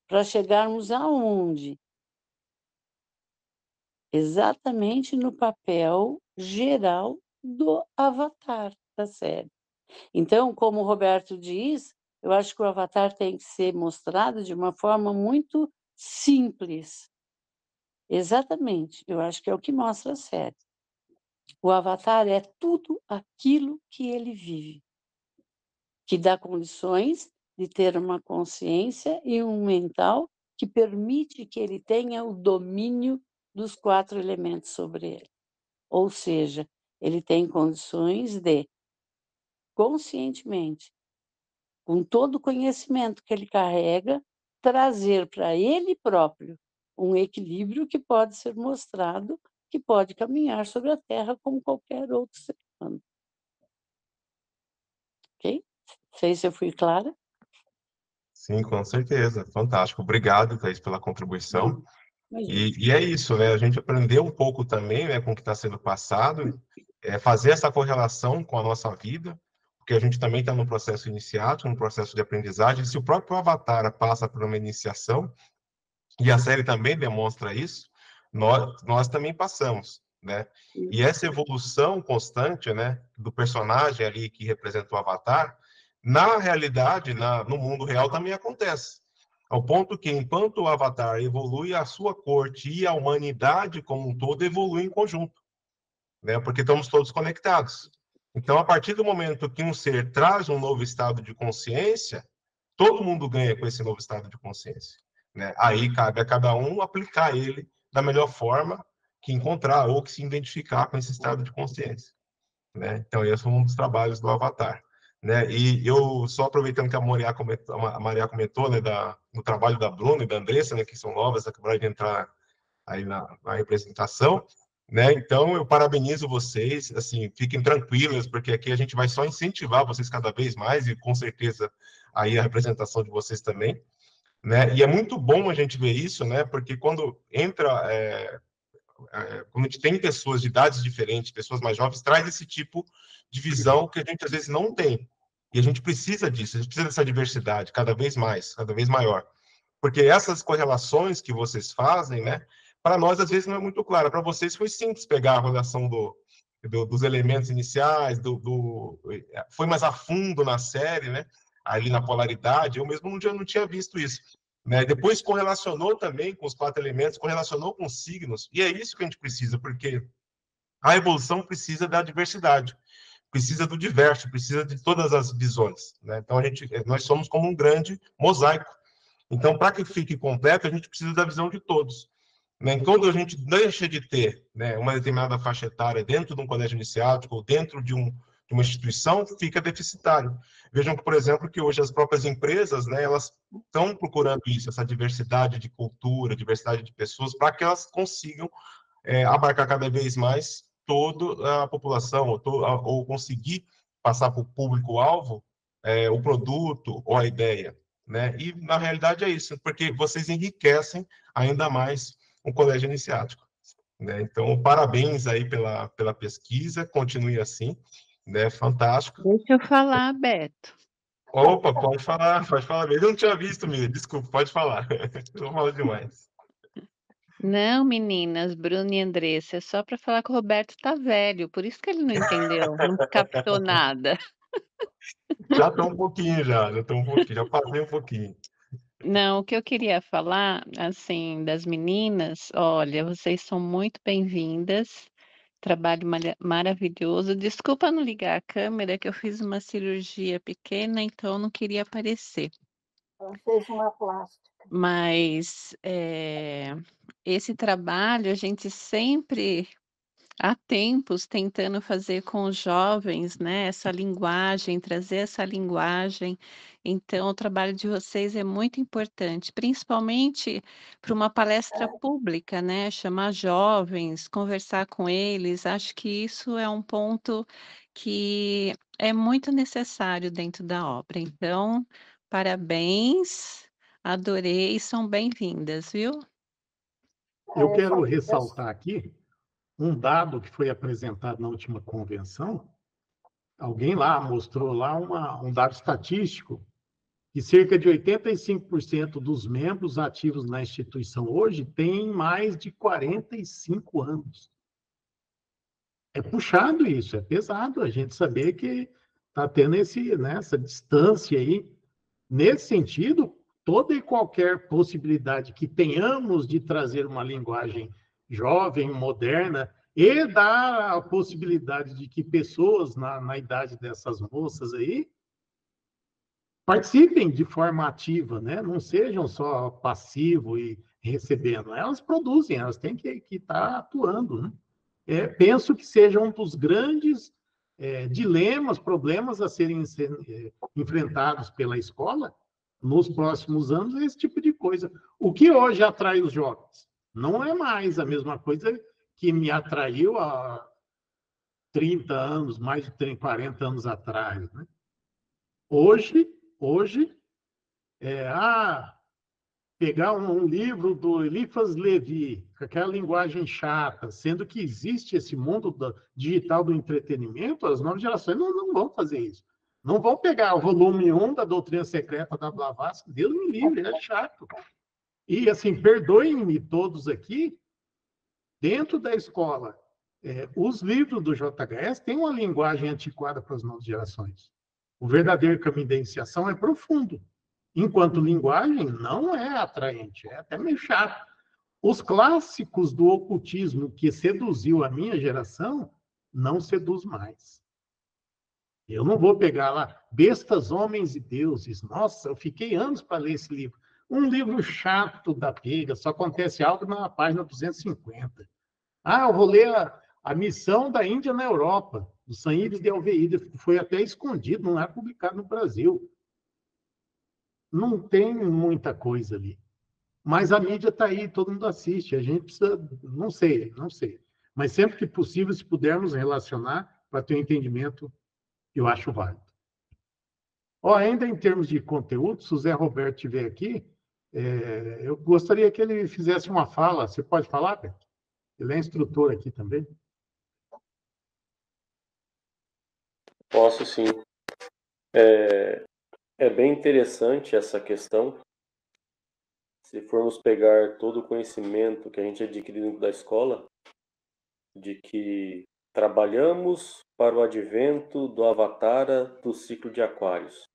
Para chegarmos aonde? Exatamente no papel geral do avatar da série. Então, como o Roberto diz, eu acho que o avatar tem que ser mostrado de uma forma muito simples. Exatamente, eu acho que é o que mostra a série. O avatar é tudo aquilo que ele vive, que dá condições de ter uma consciência e um mental que permite que ele tenha o domínio dos 4 elementos sobre ele. Ou seja, ele tem condições de, conscientemente, com todo o conhecimento que ele carrega, trazer para ele próprio um equilíbrio que pode ser mostrado, que pode caminhar sobre a Terra como qualquer outro ser humano. Ok? Não sei se eu fui clara. Sim, com certeza. Fantástico. Obrigado, Thaís, pela contribuição. E é isso, né? A gente aprendeu um pouco também, né, com o que está sendo passado, fazer essa correlação com a nossa vida, porque a gente também está no processo iniciático, no processo de aprendizagem. Se o próprio Avatar passa por uma iniciação, e a série também demonstra isso, nós também passamos, né? E essa evolução constante, né, do personagem ali que representa o Avatar, na realidade, no mundo real também acontece. Ao ponto que, enquanto o Avatar evolui, a sua corte e a humanidade como um todo evoluem em conjunto, né? Porque estamos todos conectados. Então, a partir do momento que um ser traz um novo estado de consciência, todo mundo ganha com esse novo estado de consciência, né? Aí cabe a cada um aplicar ele da melhor forma que encontrar ou que se identificar com esse estado de consciência, né? Então, esse é um dos trabalhos do Avatar, né? E eu, só aproveitando que a Maria comentou, né, do trabalho da Bruna e da Andressa, né, que são novas, acabaram de entrar aí na representação, né? Então, eu parabenizo vocês, assim, fiquem tranquilas, porque aqui a gente vai só incentivar vocês cada vez mais, e com certeza aí a representação de vocês também, né? E é muito bom a gente ver isso, né? Porque quando quando a gente tem pessoas de idades diferentes, pessoas mais jovens, traz esse tipo de visão que a gente às vezes não tem. E a gente precisa disso, a gente precisa dessa diversidade cada vez mais, cada vez maior. Porque essas correlações que vocês fazem, né, para nós às vezes não é muito clara. Para vocês foi simples pegar a relação dos elementos iniciais, foi mais a fundo na série, né, ali na polaridade. Eu mesmo não tinha visto isso. Né? Depois correlacionou também com os 4 elementos, correlacionou com os signos, e é isso que a gente precisa, porque a evolução precisa da diversidade, precisa do diverso, precisa de todas as visões, né? Então, nós somos como um grande mosaico. Então, para que fique completo, a gente precisa da visão de todos, né? Quando a gente deixa de ter, né, uma determinada faixa etária dentro de um colégio iniciático, ou dentro de de uma instituição, fica deficitário. Vejam, por exemplo, que hoje as próprias empresas, né, elas estão procurando isso, essa diversidade de cultura, diversidade de pessoas, para que elas consigam abarcar cada vez mais toda a população, ou conseguir passar para o público-alvo o produto ou a ideia, né? E, na realidade, é isso, porque vocês enriquecem ainda mais o colégio iniciático, né? Então, parabéns aí pela pesquisa, continue assim, né? Fantástico. Deixa eu falar, Beto. Opa, pode falar mesmo. Eu não tinha visto, Miriam, desculpa, pode falar. Eu não falo demais. Não, meninas, Bruno e Andressa, é só para falar que o Roberto tá velho, por isso que ele não entendeu, não captou nada. Já estou um pouquinho, já estou um pouquinho, já passei um pouquinho. Não, o que eu queria falar, assim, das meninas, olha, vocês são muito bem-vindas, trabalho maravilhoso. Desculpa não ligar a câmera, que eu fiz uma cirurgia pequena, então não queria aparecer. Ela fez uma plástica. Mas esse trabalho a gente sempre há tempos tentando fazer com os jovens, né, essa linguagem, trazer essa linguagem. Então, o trabalho de vocês é muito importante, principalmente para uma palestra pública, né, chamar jovens, conversar com eles. Acho que isso é um ponto que é muito necessário dentro da obra. Então, parabéns, adorei, são bem-vindas, viu? Eu quero ressaltar aqui um dado que foi apresentado na última convenção. Alguém lá mostrou lá um dado estatístico que cerca de 85% dos membros ativos na instituição hoje têm mais de 45 anos. É puxado isso, é pesado a gente saber que está tendo essa distância aí. Nesse sentido, toda e qualquer possibilidade que tenhamos de trazer uma linguagem jovem, moderna, e dar a possibilidade de que pessoas na idade dessas moças aí participem de forma ativa, né? Não sejam só passivos e recebendo. Elas produzem, elas têm que estar atuando, né? Penso que seja um dos grandes dilemas, problemas a serem enfrentados pela escola nos próximos anos, esse tipo de coisa. O que hoje atrai os jovens não é mais a mesma coisa que me atraiu há 30 anos, mais de 30, 40 anos atrás, né? Hoje pegar um livro do Eliphas Levi, com aquela linguagem chata, sendo que existe esse mundo digital do entretenimento, as novas gerações não vão fazer isso. Não vão pegar o volume 1 da Doutrina Secreta da Blavatsky, Deus me livre, é chato. E, assim, perdoem-me todos aqui, dentro da escola, os livros do JHS têm uma linguagem antiquada para as novas gerações. O verdadeiro caminho da iniciação é profundo. Enquanto linguagem, não é atraente, é até meio chato. Os clássicos do ocultismo que seduziu a minha geração, não seduz mais. Eu não vou pegar lá, Bestas, Homens e Deuses. Nossa, eu fiquei anos para ler esse livro. Um livro chato da pega, só acontece algo na página 250. Eu vou ler a missão da Índia na Europa, do San Ives de Alveída, foi até escondido, não é publicado no Brasil. Não tem muita coisa ali. Mas a mídia está aí, todo mundo assiste. A gente precisa, não sei. Mas sempre que possível, se pudermos relacionar para ter um entendimento, eu acho válido. Ainda em termos de conteúdo, se o Zé Roberto estiver aqui, eu gostaria que ele fizesse uma fala. Você pode falar, Beto? Ele é instrutor aqui também. Posso sim. É bem interessante essa questão. Se formos pegar todo o conhecimento que a gente adquiriu dentro da escola, de que trabalhamos para o advento do Avatara do ciclo de Aquários.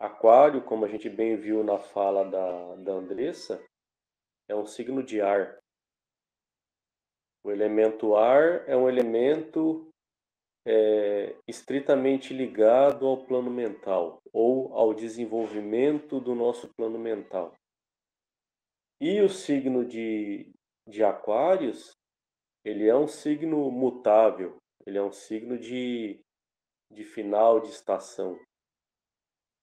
Aquário, como a gente bem viu na fala da Andressa, é um signo de ar. O elemento ar é um elemento estritamente ligado ao plano mental ou ao desenvolvimento do nosso plano mental. E o signo de Aquários, ele é um signo mutável, Ele é um signo de final de estação.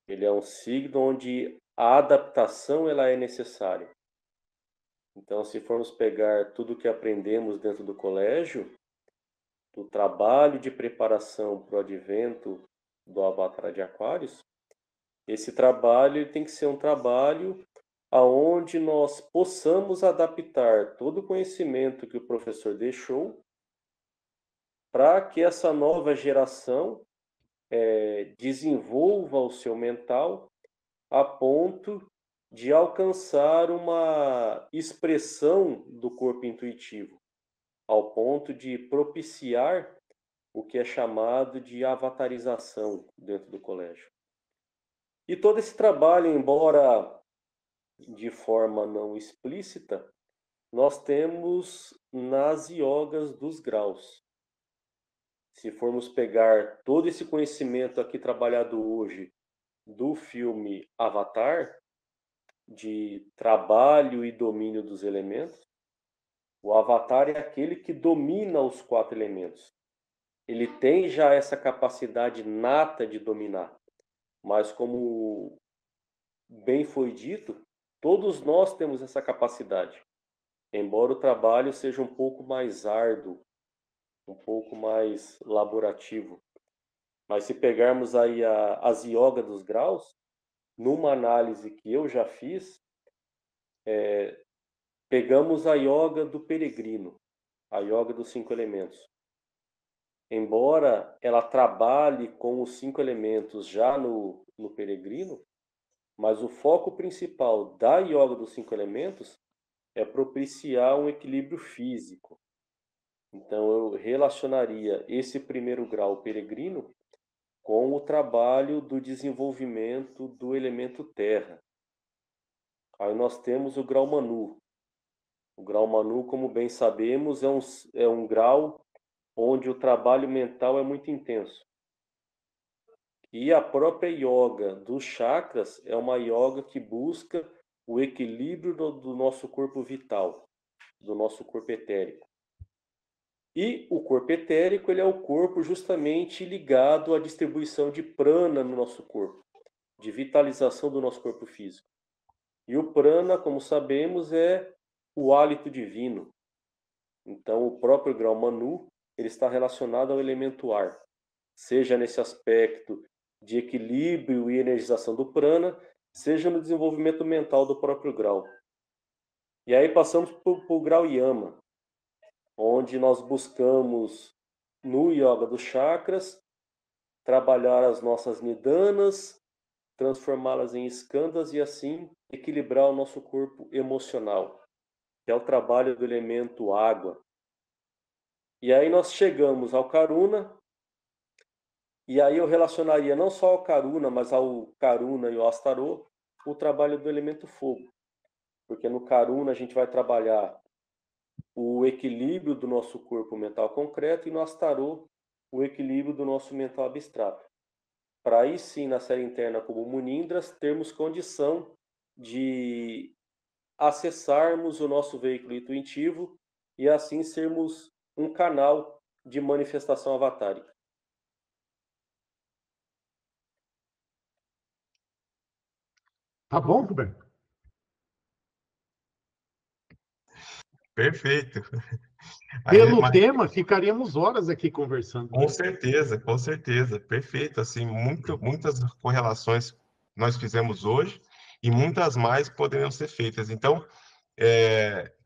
Ele é um signo onde a adaptação ela é necessária. Então, se formos pegar tudo que aprendemos dentro do colégio, do trabalho de preparação para o advento do Avatar de Aquários, esse trabalho ele tem que ser um trabalho aonde nós possamos adaptar todo o conhecimento que o professor deixou para que essa nova geração desenvolva o seu mental a ponto de alcançar uma expressão do corpo intuitivo, ao ponto de propiciar o que é chamado de avatarização dentro do colégio. E todo esse trabalho, embora de forma não explícita, nós temos nas yogas dos graus. Se formos pegar todo esse conhecimento aqui trabalhado hoje do filme Avatar, de trabalho e domínio dos elementos, o Avatar é aquele que domina os 4 elementos. Ele tem já essa capacidade nata de dominar. Mas como bem foi dito, todos nós temos essa capacidade. Embora o trabalho seja um pouco mais árduo, um pouco mais laborativo. Mas se pegarmos aí as yoga dos graus, numa análise que eu já fiz, pegamos a yoga do peregrino, a yoga dos 5 elementos. Embora ela trabalhe com os 5 elementos já no peregrino, mas o foco principal da yoga dos 5 elementos é propiciar um equilíbrio físico. Então eu relacionaria esse primeiro grau peregrino com o trabalho do desenvolvimento do elemento terra. Aí nós temos o grau Manu. O grau Manu, como bem sabemos, é um grau onde o trabalho mental é muito intenso. E a própria yoga dos chakras é uma yoga que busca o equilíbrio do nosso corpo vital, do nosso corpo etérico. E o corpo etérico ele é o corpo justamente ligado à distribuição de prana no nosso corpo, de vitalização do nosso corpo físico. E o prana, como sabemos, é o hálito divino. Então, o próprio grau Manu ele está relacionado ao elemento ar, seja nesse aspecto de equilíbrio e energização do prana, seja no desenvolvimento mental do próprio grau. E aí passamos para o grau Yama, onde nós buscamos, no yoga dos chakras, trabalhar as nossas nidanas, transformá-las em skandhas e assim equilibrar o nosso corpo emocional, que é o trabalho do elemento água. E aí nós chegamos ao Karuna, e aí eu relacionaria não só ao Karuna, mas ao Karuna e ao Astarô, o trabalho do elemento fogo. Porque no Karuna a gente vai trabalhar o equilíbrio do nosso corpo mental concreto e no Astarô o equilíbrio do nosso mental abstrato. Para aí sim, na série interna como Munindras, termos condição de acessarmos o nosso veículo intuitivo e assim sermos um canal de manifestação avatárica. Tá bom, Roberto? Perfeito. Pelo tema, ficaríamos horas aqui conversando. Com certeza. Perfeito. Assim, muitas correlações nós fizemos hoje e muitas mais poderiam ser feitas. Então,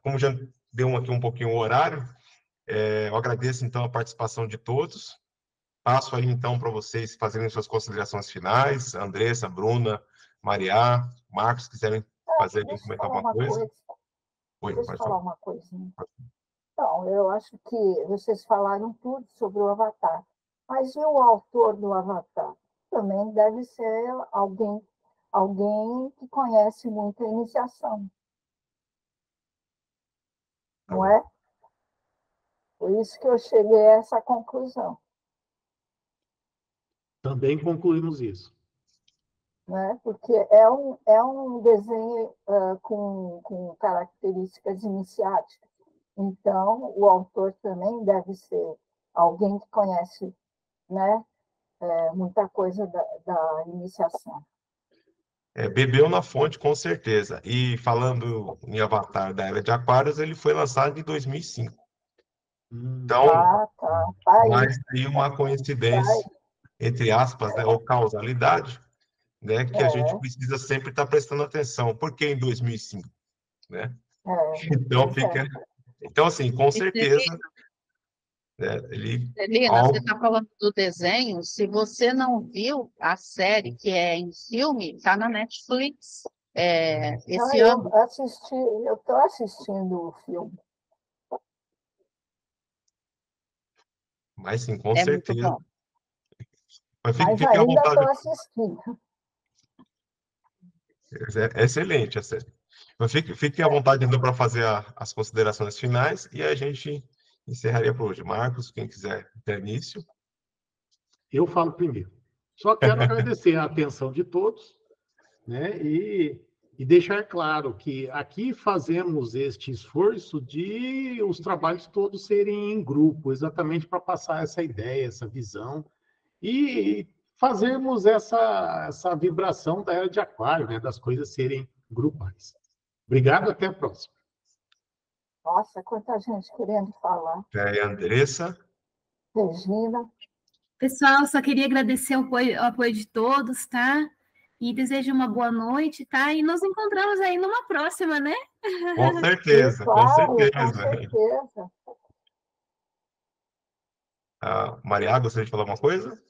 como já deu aqui um pouquinho o horário, eu agradeço, então, a participação de todos. Passo aí, então, para vocês fazerem suas considerações finais. Andressa, Bruna, Maria, Marcos, quiserem fazer comentar alguma coisa. Oi, Deixa eu pode falar falar. uma coisinha. Então, eu acho que vocês falaram tudo sobre o Avatar, mas e o autor do Avatar? Também deve ser alguém que conhece muito a iniciação. Não é? Por isso que eu cheguei a essa conclusão. Também concluímos isso. Né? Porque é um desenho com características iniciáticas. Então, o autor também deve ser alguém que conhece, né, muita coisa da iniciação. Bebeu na fonte, com certeza. E falando em Avatar da Era de Aquários, ele foi lançado em 2005. Então, Tá aí. mais aí uma coincidência, entre aspas, né, ou causalidade, né, que a gente precisa sempre estar prestando atenção. Por que em 2005? Né? Então, assim, com certeza... Celina, você está falando do desenho. Se você não viu a série que é em filme, está na Netflix esse ano. Eu estou assistindo o filme. Mas sim, com É certeza. muito bom. Mas ainda estou assistindo. É excelente a série. Mas fiquem à vontade ainda para fazer as considerações finais e a gente encerraria por hoje. Marcos, quem quiser dar início. Eu falo primeiro. Só quero agradecer a atenção de todos, né? E deixar claro que aqui fazemos este esforço de os trabalhos todos serem em grupo, exatamente para passar essa ideia, essa visão, e fazermos essa vibração da Era de Aquário, né? Das coisas serem grupais. Obrigado, até a próxima. Nossa, quanta gente querendo falar. Andressa. Regina. Pessoal, só queria agradecer o apoio de todos, tá? E desejo uma boa noite, tá? E nos encontramos aí numa próxima, né? Com certeza, com certeza. Maria, gostaria de falar alguma coisa?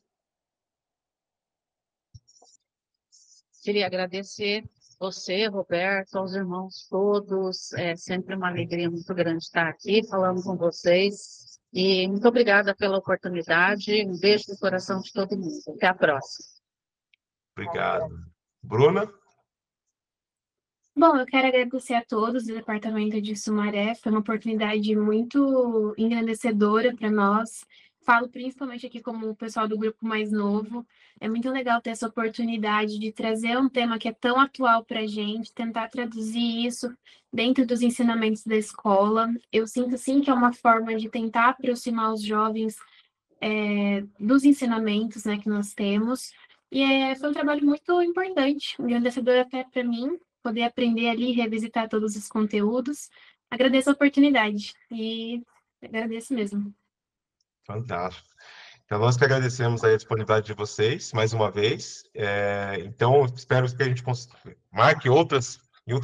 Queria agradecer você, Roberto, aos irmãos todos. É sempre uma alegria muito grande estar aqui falando com vocês. E muito obrigada pela oportunidade. Um beijo no coração de todo mundo. Até a próxima. Obrigado. Bruna? Bom, eu quero agradecer a todos do Departamento de Sumaré. Foi uma oportunidade muito engrandecedora para nós. Falo principalmente aqui como o pessoal do grupo mais novo. É muito legal ter essa oportunidade de trazer um tema que é tão atual para a gente, tentar traduzir isso dentro dos ensinamentos da escola. Eu sinto, sim, que é uma forma de tentar aproximar os jovens dos ensinamentos, né, que nós temos. E foi um trabalho muito importante, engrandecedor até para mim, poder aprender ali, revisitar todos os conteúdos. Agradeço a oportunidade e agradeço mesmo. Fantástico. Então, nós que agradecemos aí a disponibilidade de vocês, mais uma vez. Então, espero que a gente marque em outras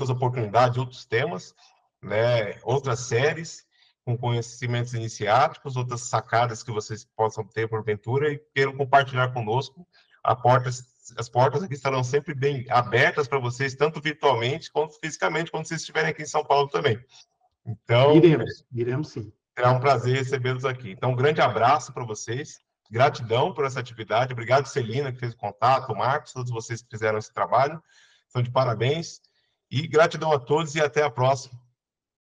oportunidades, outros temas, né, outras séries, com conhecimentos iniciáticos, outras sacadas que vocês possam ter, porventura, e queiram compartilhar conosco. As portas aqui estarão sempre bem abertas para vocês, tanto virtualmente quanto fisicamente, quando vocês estiverem aqui em São Paulo também. Então, iremos sim. Será um prazer recebê-los aqui. Então, um grande abraço para vocês. Gratidão por essa atividade. Obrigado, Celina, que fez o contato, o Marcos, todos vocês que fizeram esse trabalho. São de parabéns. E gratidão a todos e até a próxima.